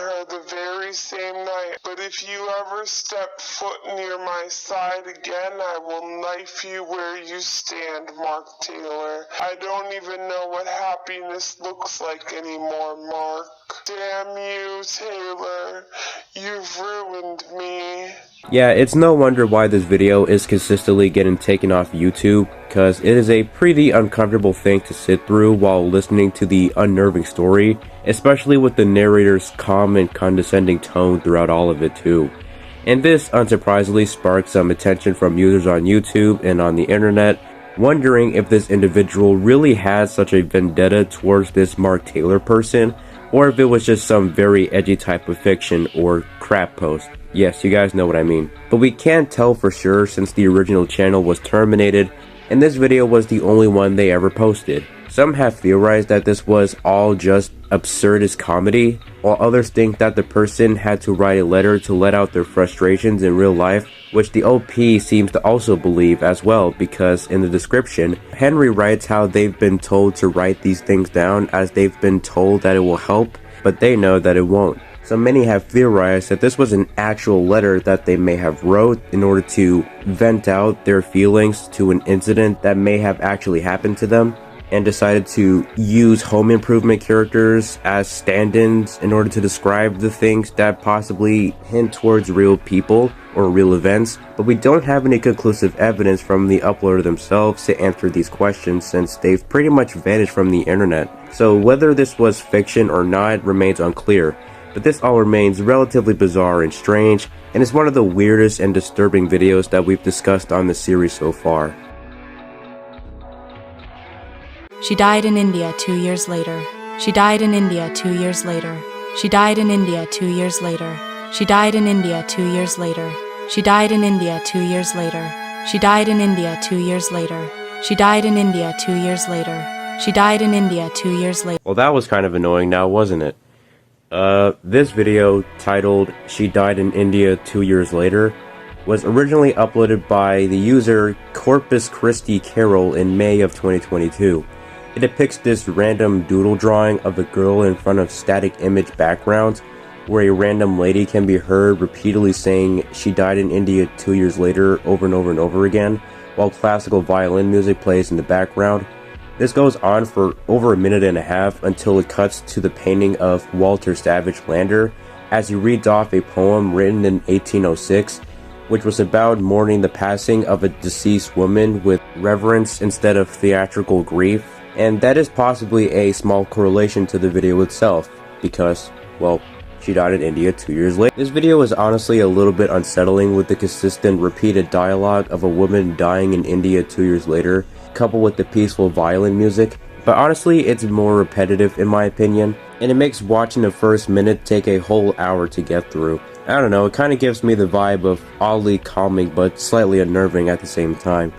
her the very same night, but if you ever step foot near my side again, I will knife you where you stand, Mark Taylor. I don't even know what happiness looks like anymore, Mark. Damn you, Taylor. You've ruined me. Yeah, it's no wonder why this video is consistently getting taken off YouTube, because it is a pretty uncomfortable thing to sit through while listening to the unnerving story, especially with the narrator's calm and condescending tone throughout all of it too. And this unsurprisingly sparked some attention from users on YouTube and on the internet, wondering if this individual really has such a vendetta towards this Mark Taylor person, or if it was just some very edgy type of fiction or crap post. Yes, you guys know what I mean. But we can't tell for sure since the original channel was terminated, and this video was the only one they ever posted. Some have theorized that this was all just absurdist comedy, while others think that the person had to write a letter to let out their frustrations in real life, which the OP seems to also believe as well, because in the description, Henry writes how they've been told to write these things down as they've been told that it will help, but they know that it won't. So many have theorized that this was an actual letter that they may have wrote in order to vent out their feelings to an incident that may have actually happened to them, and decided to use home improvement characters as stand-ins in order to describe the things that possibly hint towards real people or real events. But we don't have any conclusive evidence from the uploader themselves to answer these questions, since they've pretty much vanished from the internet. So whether this was fiction or not remains unclear, but this all remains relatively bizarre and strange, and is one of the weirdest and disturbing videos that we've discussed on this series so far. She died in India 2 years later. She died in India 2 years later. She died in India 2 years later. She died in India 2 years later. She died in India 2 years later. She died in India 2 years later. She died in India 2 years later. She died in India 2 years later. Well, that was kind of annoying now, wasn't it? This video, titled "She Died in India 2 Years Later," was originally uploaded by the user Corpus Christi Carol in May of 2022. It depicts this random doodle drawing of a girl in front of static image backgrounds, where a random lady can be heard repeatedly saying "she died in India 2 years later" over and over and over again, while classical violin music plays in the background. This goes on for over a minute and a half until it cuts to the painting of Walter Savage Landor as he reads off a poem written in 1806, which was about mourning the passing of a deceased woman with reverence instead of theatrical grief. And that is possibly a small correlation to the video itself, because, well, she died in India 2 years later. This video is honestly a little bit unsettling, with the consistent repeated dialogue of a woman dying in India 2 years later, coupled with the peaceful violin music. But honestly, it's more repetitive in my opinion, and it makes watching the first minute take a whole hour to get through. I don't know, it kind of gives me the vibe of oddly calming but slightly unnerving at the same time.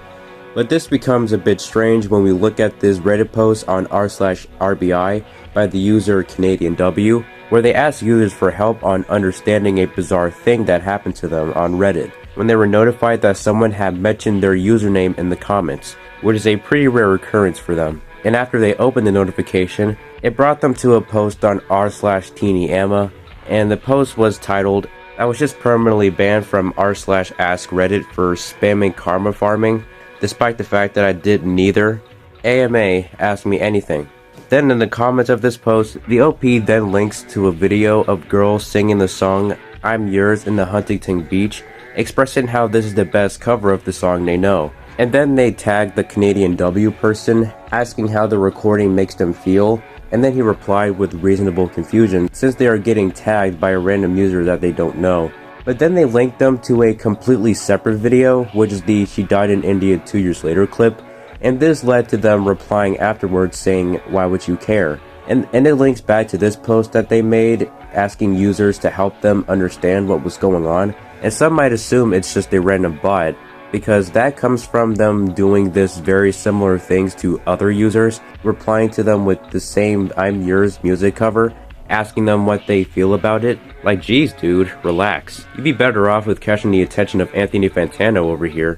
But this becomes a bit strange when we look at this Reddit post on r/RBI by the user CanadianW, where they asked users for help on understanding a bizarre thing that happened to them on Reddit, when they were notified that someone had mentioned their username in the comments, which is a pretty rare occurrence for them. And after they opened the notification, it brought them to a post on r/TeenyAmma, and the post was titled, "I was just permanently banned from r/Ask Reddit for spamming karma farming, despite the fact that I did neither. AMA asked me anything." Then in the comments of this post, the OP then links to a video of girls singing the song "I'm Yours" in the Huntington Beach, expressing how this is the best cover of the song they know. And then they tagged the CanadianW person, asking how the recording makes them feel, and then he replied with reasonable confusion since they are getting tagged by a random user that they don't know. But then they linked them to a completely separate video, which is the "She Died in India 2 Years Later" clip, and this led to them replying afterwards saying, "Why would you care?" And it links back to this post that they made, asking users to help them understand what was going on, and some might assume it's just a random bot, because that comes from them doing this very similar things to other users, replying to them with the same "I'm Yours" music cover, asking them what they feel about it. Like, geez dude, relax. You'd be better off with catching the attention of Anthony Fantano over here.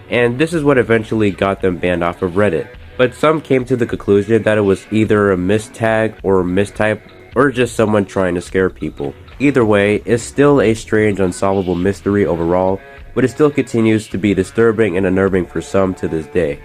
And this is what eventually got them banned off of Reddit. But some came to the conclusion that it was either a mistag or a mistype, or just someone trying to scare people. Either way, it's still a strange, unsolvable mystery overall, but it still continues to be disturbing and unnerving for some to this day.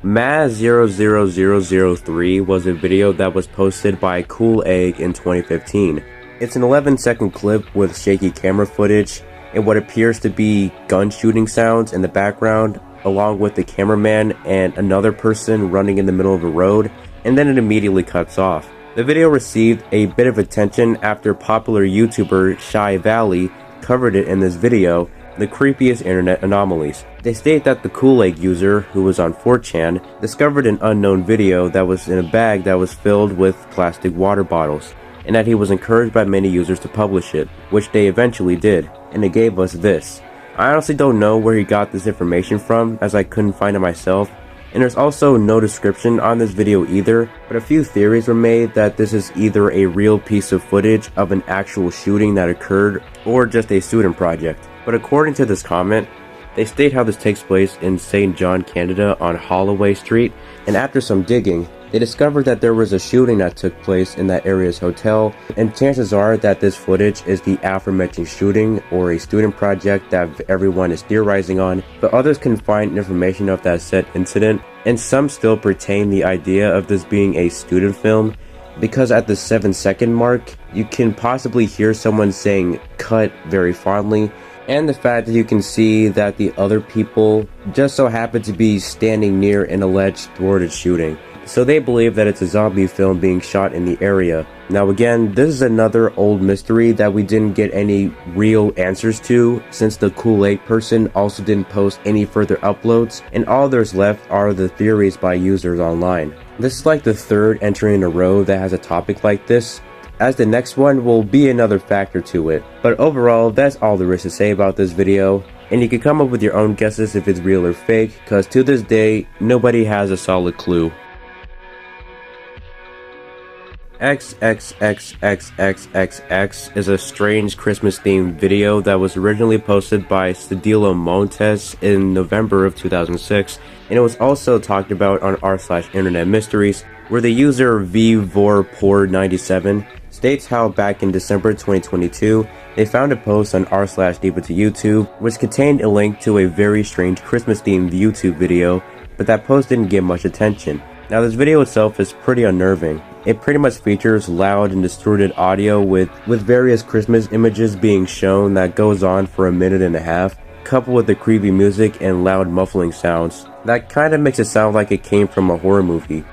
Maz00003 was a video that was posted by Cool Egg in 2015. It's an 11-second clip with shaky camera footage and what appears to be gun shooting sounds in the background, along with the cameraman and another person running in the middle of a road, and then it immediately cuts off. The video received a bit of attention after popular YouTuber Shy Valley covered it in this video, The Creepiest Internet Anomalies. They state that the Kool Aid user, who was on 4chan, discovered an unknown video that was in a bag that was filled with plastic water bottles, and that he was encouraged by many users to publish it, which they eventually did, and it gave us this. I honestly don't know where he got this information from, as I couldn't find it myself, and there's also no description on this video either, but a few theories were made that this is either a real piece of footage of an actual shooting that occurred, or just a student project. But according to this comment, they state how this takes place in St. John, Canada on Holloway Street, and after some digging, they discovered that there was a shooting that took place in that area's hotel, and chances are that this footage is the aforementioned shooting or a student project that everyone is theorizing on, but others can find information of that said incident, and some still pertain the idea of this being a student film, because at the 7-second mark, you can possibly hear someone saying "cut" very fondly, and the fact that you can see that the other people just so happen to be standing near an alleged thwarted shooting. So they believe that it's a zombie film being shot in the area. Now again, this is another old mystery that we didn't get any real answers to, since the Kool Aid person also didn't post any further uploads, and all there's left are the theories by users online. This is like the third entry in a row that has a topic like this, as the next one will be another factor to it. But overall, that's all there is to say about this video, and you can come up with your own guesses if it's real or fake, cause to this day, nobody has a solid clue. XXXXXXX is a strange Christmas-themed video that was originally posted by Stadilo Montes in November of 2006, and it was also talked about on r/Internet Mysteries, where the user vvorpoor97 states how back in December 2022, they found a post on r/Deeper to YouTube, which contained a link to a very strange Christmas-themed YouTube video, but that post didn't get much attention. Now this video itself is pretty unnerving. It pretty much features loud and distorted audio with various Christmas images being shown that goes on for a minute and a half, coupled with the creepy music and loud muffling sounds. That kinda makes it sound like it came from a horror movie.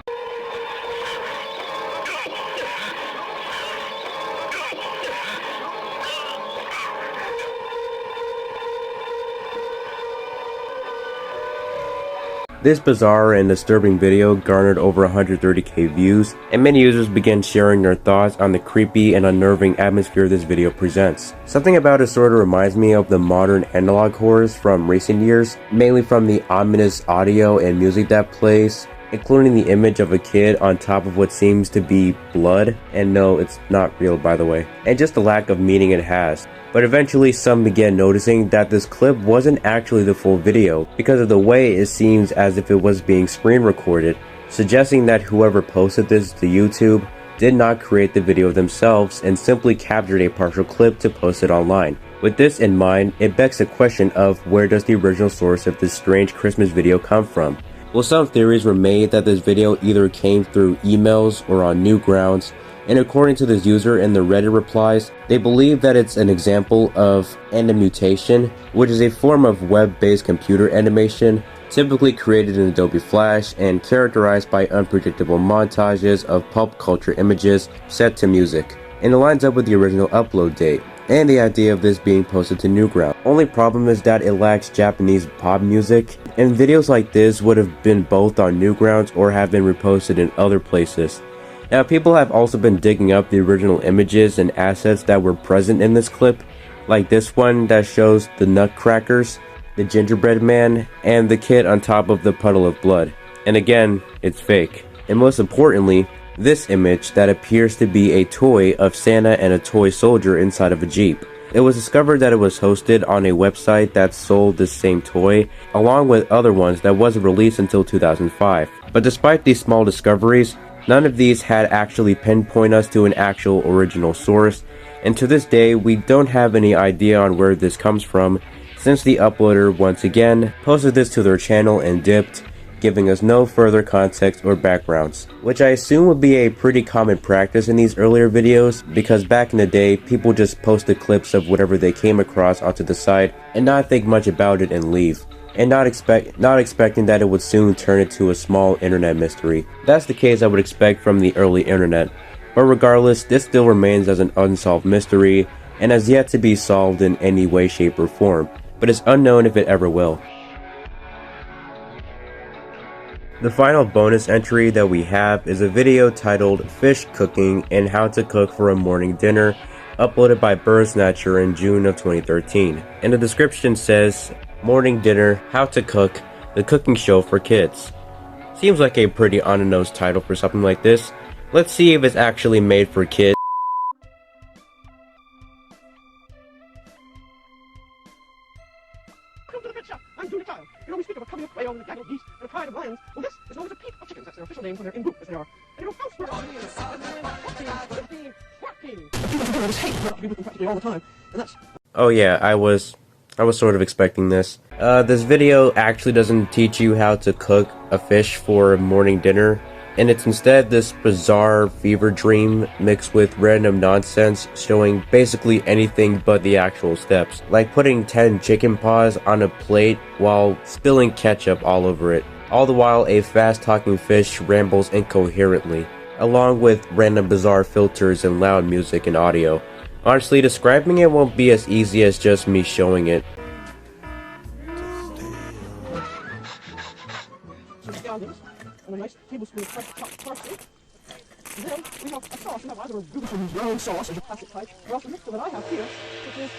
This bizarre and disturbing video garnered over 130k views, and many users began sharing their thoughts on the creepy and unnerving atmosphere this video presents. Something about it sort of reminds me of the modern analog horrors from recent years, mainly from the ominous audio and music that plays, including the image of a kid on top of what seems to be blood, and no, it's not real by the way, and just the lack of meaning it has. But eventually some began noticing that this clip wasn't actually the full video because of the way it seems as if it was being screen recorded, suggesting that whoever posted this to YouTube did not create the video themselves and simply captured a partial clip to post it online. With this in mind, it begs the question of where does the original source of this strange Christmas video come from? Well, some theories were made that this video either came through emails or on Newgrounds, and according to this user in the Reddit replies, they believe that it's an example of animutation, which is a form of web-based computer animation, typically created in Adobe Flash and characterized by unpredictable montages of pop culture images set to music. And it lines up with the original upload date, and the idea of this being posted to Newgrounds. Only problem is that it lacks Japanese pop music, and videos like this would have been both on Newgrounds or have been reposted in other places. Now, people have also been digging up the original images and assets that were present in this clip, like this one that shows the nutcrackers, the gingerbread man, and the kid on top of the puddle of blood. And again, it's fake. And most importantly, this image that appears to be a toy of Santa and a toy soldier inside of a Jeep. It was discovered that it was hosted on a website that sold the same toy, along with other ones that wasn't released until 2005. But despite these small discoveries, none of these had actually pinpoint us to an actual original source, and to this day we don't have any idea on where this comes from, since the uploader once again posted this to their channel and dipped, giving us no further context or backgrounds, which I assume would be a pretty common practice in these earlier videos, because back in the day, people just posted clips of whatever they came across onto the site and not think much about it and leave, and not expecting that it would soon turn into a small internet mystery. That's the case I would expect from the early internet, but regardless, this still remains as an unsolved mystery and has yet to be solved in any way, shape, or form, but it's unknown if it ever will. The final bonus entry that we have is a video titled Fish Cooking and How to Cook for a Morning Dinner, uploaded by Birdsnatcher in June of 2013. And the description says, "Morning Dinner, How to Cook, the cooking show for kids." Seems like a pretty on-the-nose title for something like this. Let's see if it's actually made for kids. I'm Julie Child. You know, we speak of a coming of quail and a gaggle of geese and a pride of lions. Well, this is known as a peep of chickens. That's their official name for their in-group as they are. And you know, mouse were 14, 14. I just hate to be with them practically all the time. And that's... Oh yeah, I was sort of expecting this. This video actually doesn't teach you how to cook a fish for morning dinner, and it's instead this bizarre fever dream mixed with random nonsense showing basically anything but the actual steps, like putting 10 chicken paws on a plate while spilling ketchup all over it. All the while a fast-talking fish rambles incoherently, along with random bizarre filters and loud music and audio. Honestly, describing it won't be as easy as just me showing it. And a nice tablespoon of fresh chopped parsley. And then we have a sauce. We have either a Google brown sauce as a classic type, or else the mixture that I have here, which is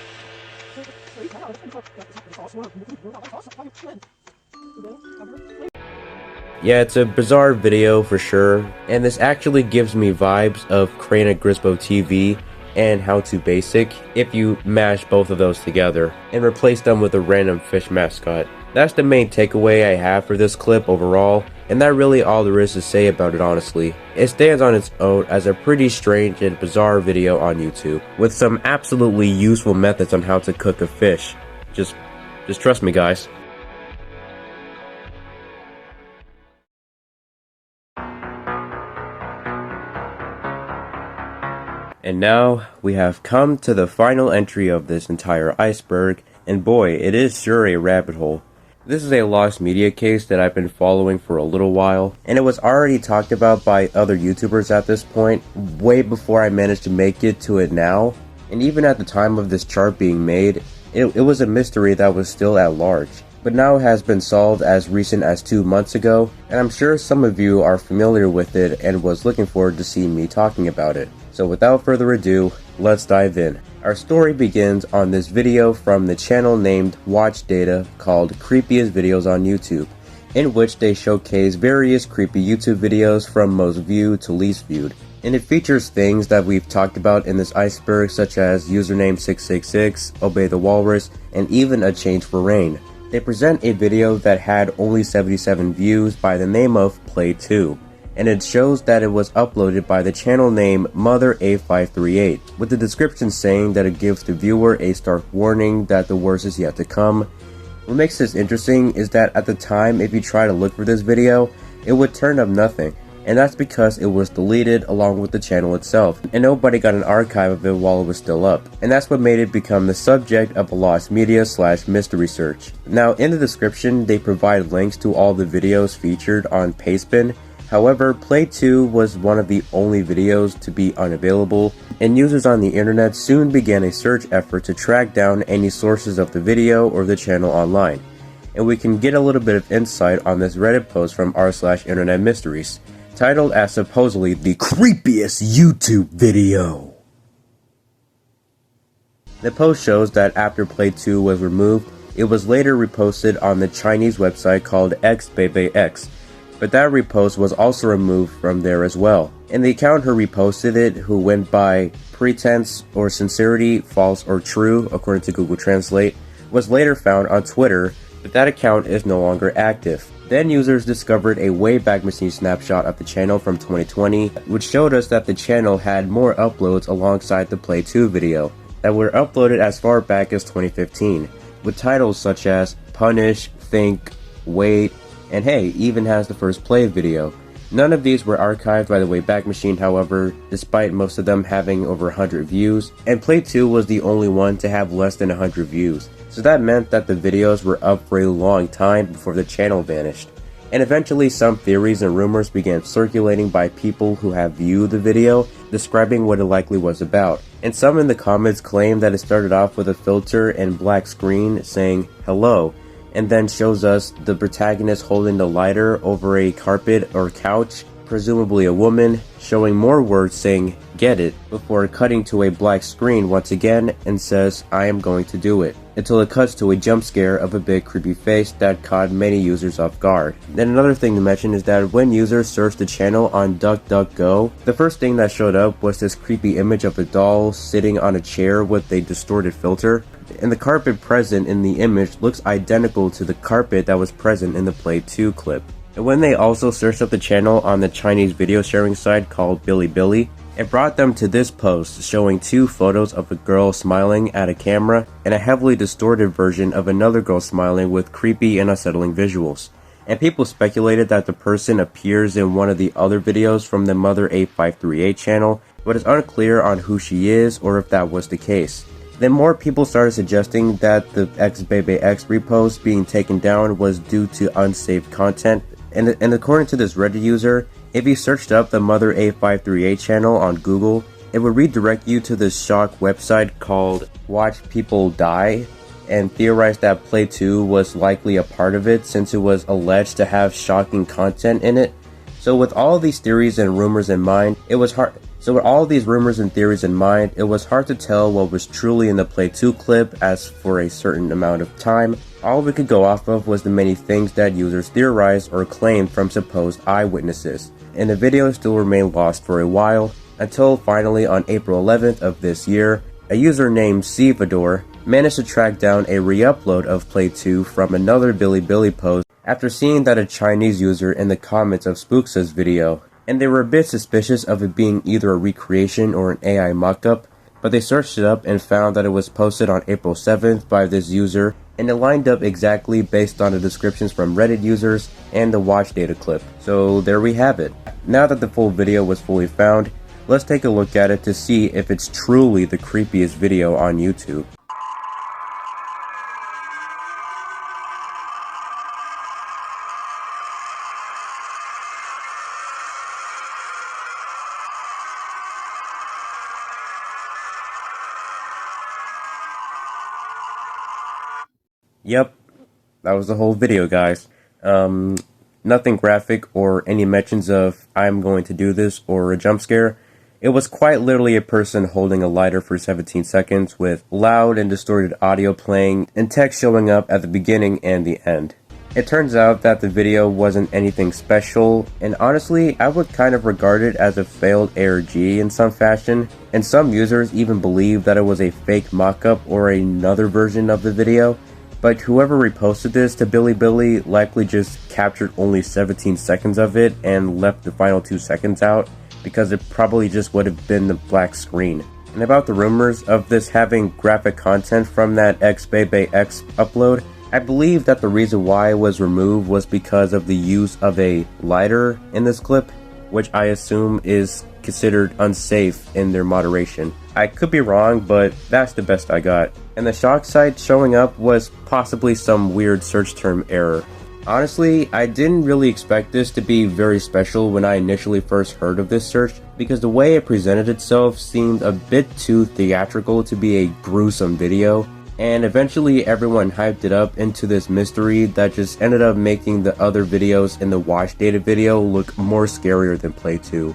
yeah, it's a bizarre video for sure, and this actually gives me vibes of Crane and Grisbo TV and How to Basic if you mash both of those together and replace them with a random fish mascot. That's the main takeaway I have for this clip overall, and that's really all there is to say about it honestly. It stands on its own as a pretty strange and bizarre video on YouTube, with some absolutely useful methods on how to cook a fish. Just trust me guys. And now, we have come to the final entry of this entire iceberg, and boy, it is sure a rabbit hole. This is a lost media case that I've been following for a little while, and it was already talked about by other YouTubers at this point, way before I managed to make it to it now, and even at the time of this chart being made, it was a mystery that was still at large. But now it has been solved as recent as 2 months ago, and I'm sure some of you are familiar with it and was looking forward to seeing me talking about it. So without further ado, let's dive in. Our story begins on this video from the channel named Watch Data called Creepiest Videos on YouTube, in which they showcase various creepy YouTube videos from most viewed to least viewed. And it features things that we've talked about in this iceberg, such as username 666, Obey the Walrus, and even A Change for Rain. They present a video that had only 77 views by the name of Play 2. And it shows that it was uploaded by the channel name Mother8538, with the description saying that it gives the viewer a stark warning that the worst is yet to come. What makes this interesting is that at the time, if you try to look for this video, it would turn up nothing, and that's because it was deleted along with the channel itself, and nobody got an archive of it while it was still up, and that's what made it become the subject of a lost media / mystery search. Now in the description, they provide links to all the videos featured on Pastebin. However, Play 2 was one of the only videos to be unavailable, and users on the internet soon began a search effort to track down any sources of the video or the channel online. And we can get a little bit of insight on this Reddit post from r/internet mysteries, titled as supposedly the creepiest YouTube video. The post shows that after Play 2 was removed, it was later reposted on the Chinese website called XBeiBeiX. But that repost was also removed from there as well. And the account who reposted it, who went by pretense or sincerity, false or true, according to Google Translate, was later found on Twitter, but that account is no longer active. Then users discovered a Wayback Machine snapshot of the channel from 2020, which showed us that the channel had more uploads alongside the Play 2 video, that were uploaded as far back as 2015, with titles such as Punish, Think, Wait, and hey, even has the first play video. None of these were archived by the Wayback Machine, however, despite most of them having over 100 views, and Play 2 was the only one to have less than 100 views, so that meant that the videos were up for a long time before the channel vanished. And eventually some theories and rumors began circulating by people who have viewed the video, describing what it likely was about. And some in the comments claim that it started off with a filter and black screen saying hello, and then shows us the protagonist holding the lighter over a carpet or couch, presumably a woman, showing more words saying get it, before cutting to a black screen once again and says I am going to do it, until it cuts to a jump scare of a big creepy face that caught many users off guard. Then another thing to mention is that when users searched the channel on DuckDuckGo, the first thing that showed up was this creepy image of a doll sitting on a chair with a distorted filter, and the carpet present in the image looks identical to the carpet that was present in the Play 2 clip. And when they also searched up the channel on the Chinese video sharing site called Bilibili, it brought them to this post showing two photos of a girl smiling at a camera and a heavily distorted version of another girl smiling with creepy and unsettling visuals. And people speculated that the person appears in one of the other videos from the Mother 8538 channel, but it's unclear on who she is or if that was the case. Then more people started suggesting that the XBabyX repost being taken down was due to unsaved content, and according to this Reddit user, if you searched up the Mother 8538 channel on Google, it would redirect you to this shock website called Watch People Die, and theorized that Play 2 was likely a part of it since it was alleged to have shocking content in it. So with all these theories and rumors in mind, it was hard to tell what was truly in the Play 2 clip, as for a certain amount of time, all we could go off of was the many things that users theorized or claimed from supposed eyewitnesses, and the video still remained lost for a while, until finally on April 11th of this year, a user named Cvador managed to track down a re-upload of Play 2 from another Bilibili post after seeing that a Chinese user in the comments of Spooksa's video, and they were a bit suspicious of it being either a recreation or an AI mockup, but they searched it up and found that it was posted on April 7th by this user, and it lined up exactly based on the descriptions from Reddit users and the watch data clip. So there we have it. Now that the full video was fully found, let's take a look at it to see if it's truly the creepiest video on YouTube. Yep, that was the whole video, guys. Nothing graphic or any mentions of I'm going to do this or a jump scare. It was quite literally a person holding a lighter for 17 seconds with loud and distorted audio playing and text showing up at the beginning and the end. It turns out that the video wasn't anything special, and honestly, I would kind of regard it as a failed ARG in some fashion, and some users even believe that it was a fake mock-up or another version of the video. But whoever reposted this to Bilibili likely just captured only 17 seconds of it and left the final 2 seconds out, because it probably just would have been the black screen. And about the rumors of this having graphic content from that XBabyX upload, I believe that the reason why it was removed was because of the use of a lighter in this clip, which I assume is considered unsafe in their moderation. I could be wrong, but that's the best I got. And the shock site showing up was possibly some weird search term error. Honestly, I didn't really expect this to be very special when I initially first heard of this search, because the way it presented itself seemed a bit too theatrical to be a gruesome video, and eventually everyone hyped it up into this mystery that just ended up making the other videos in the watch data video look more scarier than Play 2.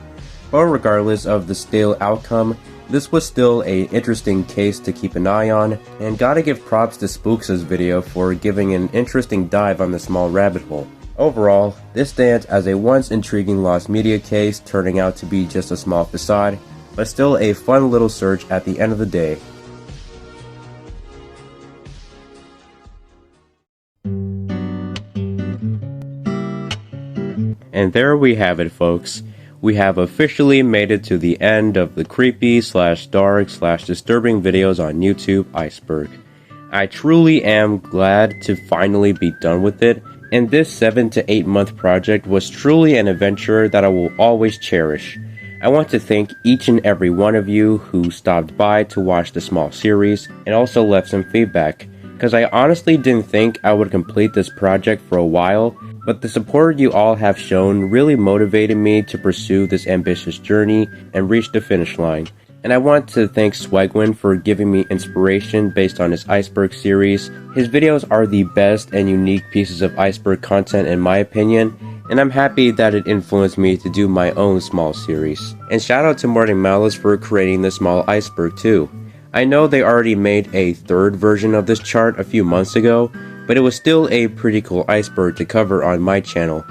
But regardless of the stale outcome, this was still an interesting case to keep an eye on, and gotta give props to Spooksa's video for giving an interesting dive on the small rabbit hole. Overall, this stands as a once intriguing lost media case turning out to be just a small facade, but still a fun little search at the end of the day. And there we have it, folks. We have officially made it to the end of the creepy / dark / disturbing videos on YouTube Iceberg. I truly am glad to finally be done with it, and this 7 to 8 month project was truly an adventure that I will always cherish. I want to thank each and every one of you who stopped by to watch the small series and also left some feedback, because I honestly didn't think I would complete this project for a while, but the support you all have shown really motivated me to pursue this ambitious journey and reach the finish line. And I want to thank Swagwin for giving me inspiration based on his Iceberg series. His videos are the best and unique pieces of Iceberg content in my opinion, and I'm happy that it influenced me to do my own small series. And shout out to Martin Malice for creating the small Iceberg too. I know they already made a third version of this chart a few months ago, but it was still a pretty cool iceberg to cover on my channel.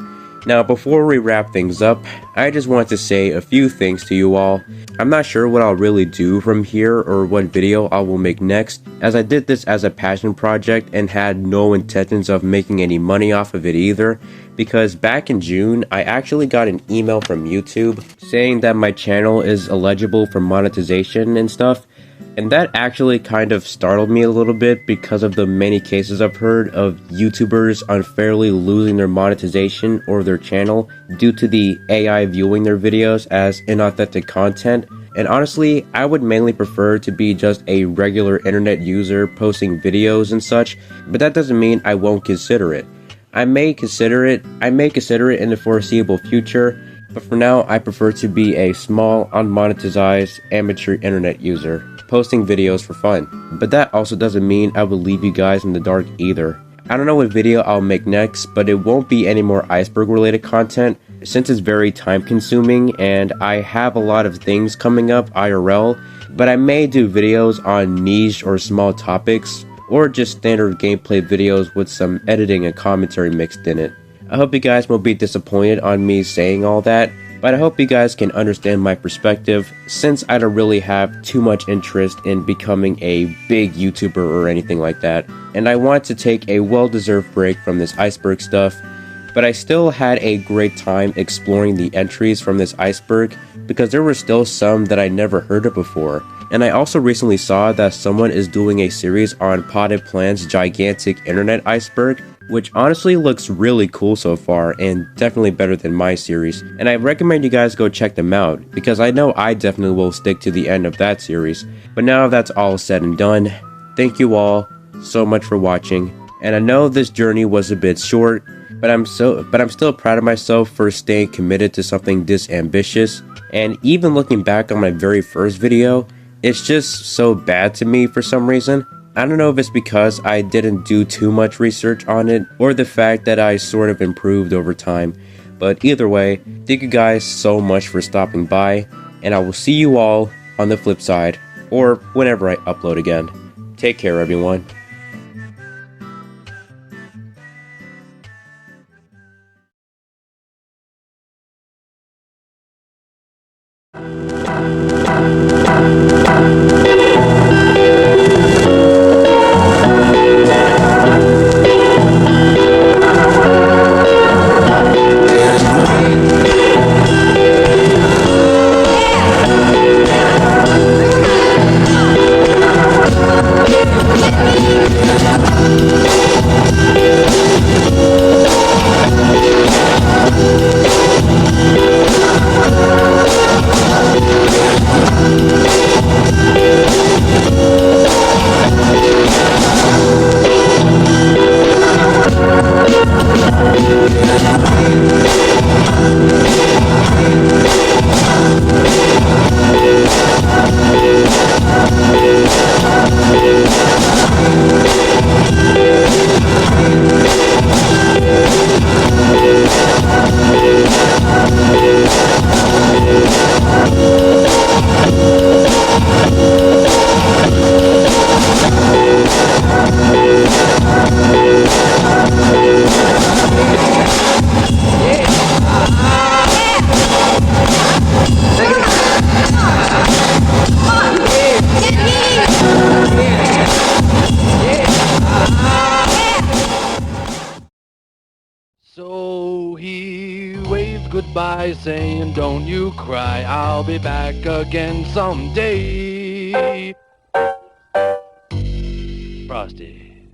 Now before we wrap things up, I just want to say a few things to you all. I'm not sure what I'll really do from here or what video I will make next, as I did this as a passion project and had no intentions of making any money off of it either, because back in June I actually got an email from YouTube saying that my channel is eligible for monetization and stuff. And that actually kind of startled me a little bit because of the many cases I've heard of YouTubers unfairly losing their monetization or their channel due to the AI viewing their videos as inauthentic content. And honestly, I would mainly prefer to be just a regular internet user posting videos and such, but that doesn't mean I won't consider it. I may consider it in the foreseeable future, but for now I prefer to be a small, unmonetized, amateur internet user, posting videos for fun. But that also doesn't mean I will leave you guys in the dark either. I don't know what video I'll make next, but it won't be any more Iceberg related content since it's very time consuming and I have a lot of things coming up IRL, but I may do videos on niche or small topics or just standard gameplay videos with some editing and commentary mixed in it. I hope you guys won't be disappointed on me saying all that, but I hope you guys can understand my perspective since I don't really have too much interest in becoming a big YouTuber or anything like that, and I want to take a well-deserved break from this Iceberg stuff, but I still had a great time exploring the entries from this Iceberg because there were still some that I never heard of before. And I also recently saw that someone is doing a series on Potted Plant's gigantic internet iceberg, which honestly looks really cool so far and definitely better than my series. And I recommend you guys go check them out because I know I definitely will stick to the end of that series. But now that's all said and done, thank you all so much for watching. And I know this journey was a bit short, but I'm still proud of myself for staying committed to something this ambitious. And even looking back on my very first video, it's just so bad to me for some reason. I don't know if it's because I didn't do too much research on it or the fact that I sort of improved over time. But either way, thank you guys so much for stopping by, and I will see you all on the flip side or whenever I upload again. Take care, everyone. So he waved goodbye saying, "Don't you cry, I'll be back again someday." Frosty.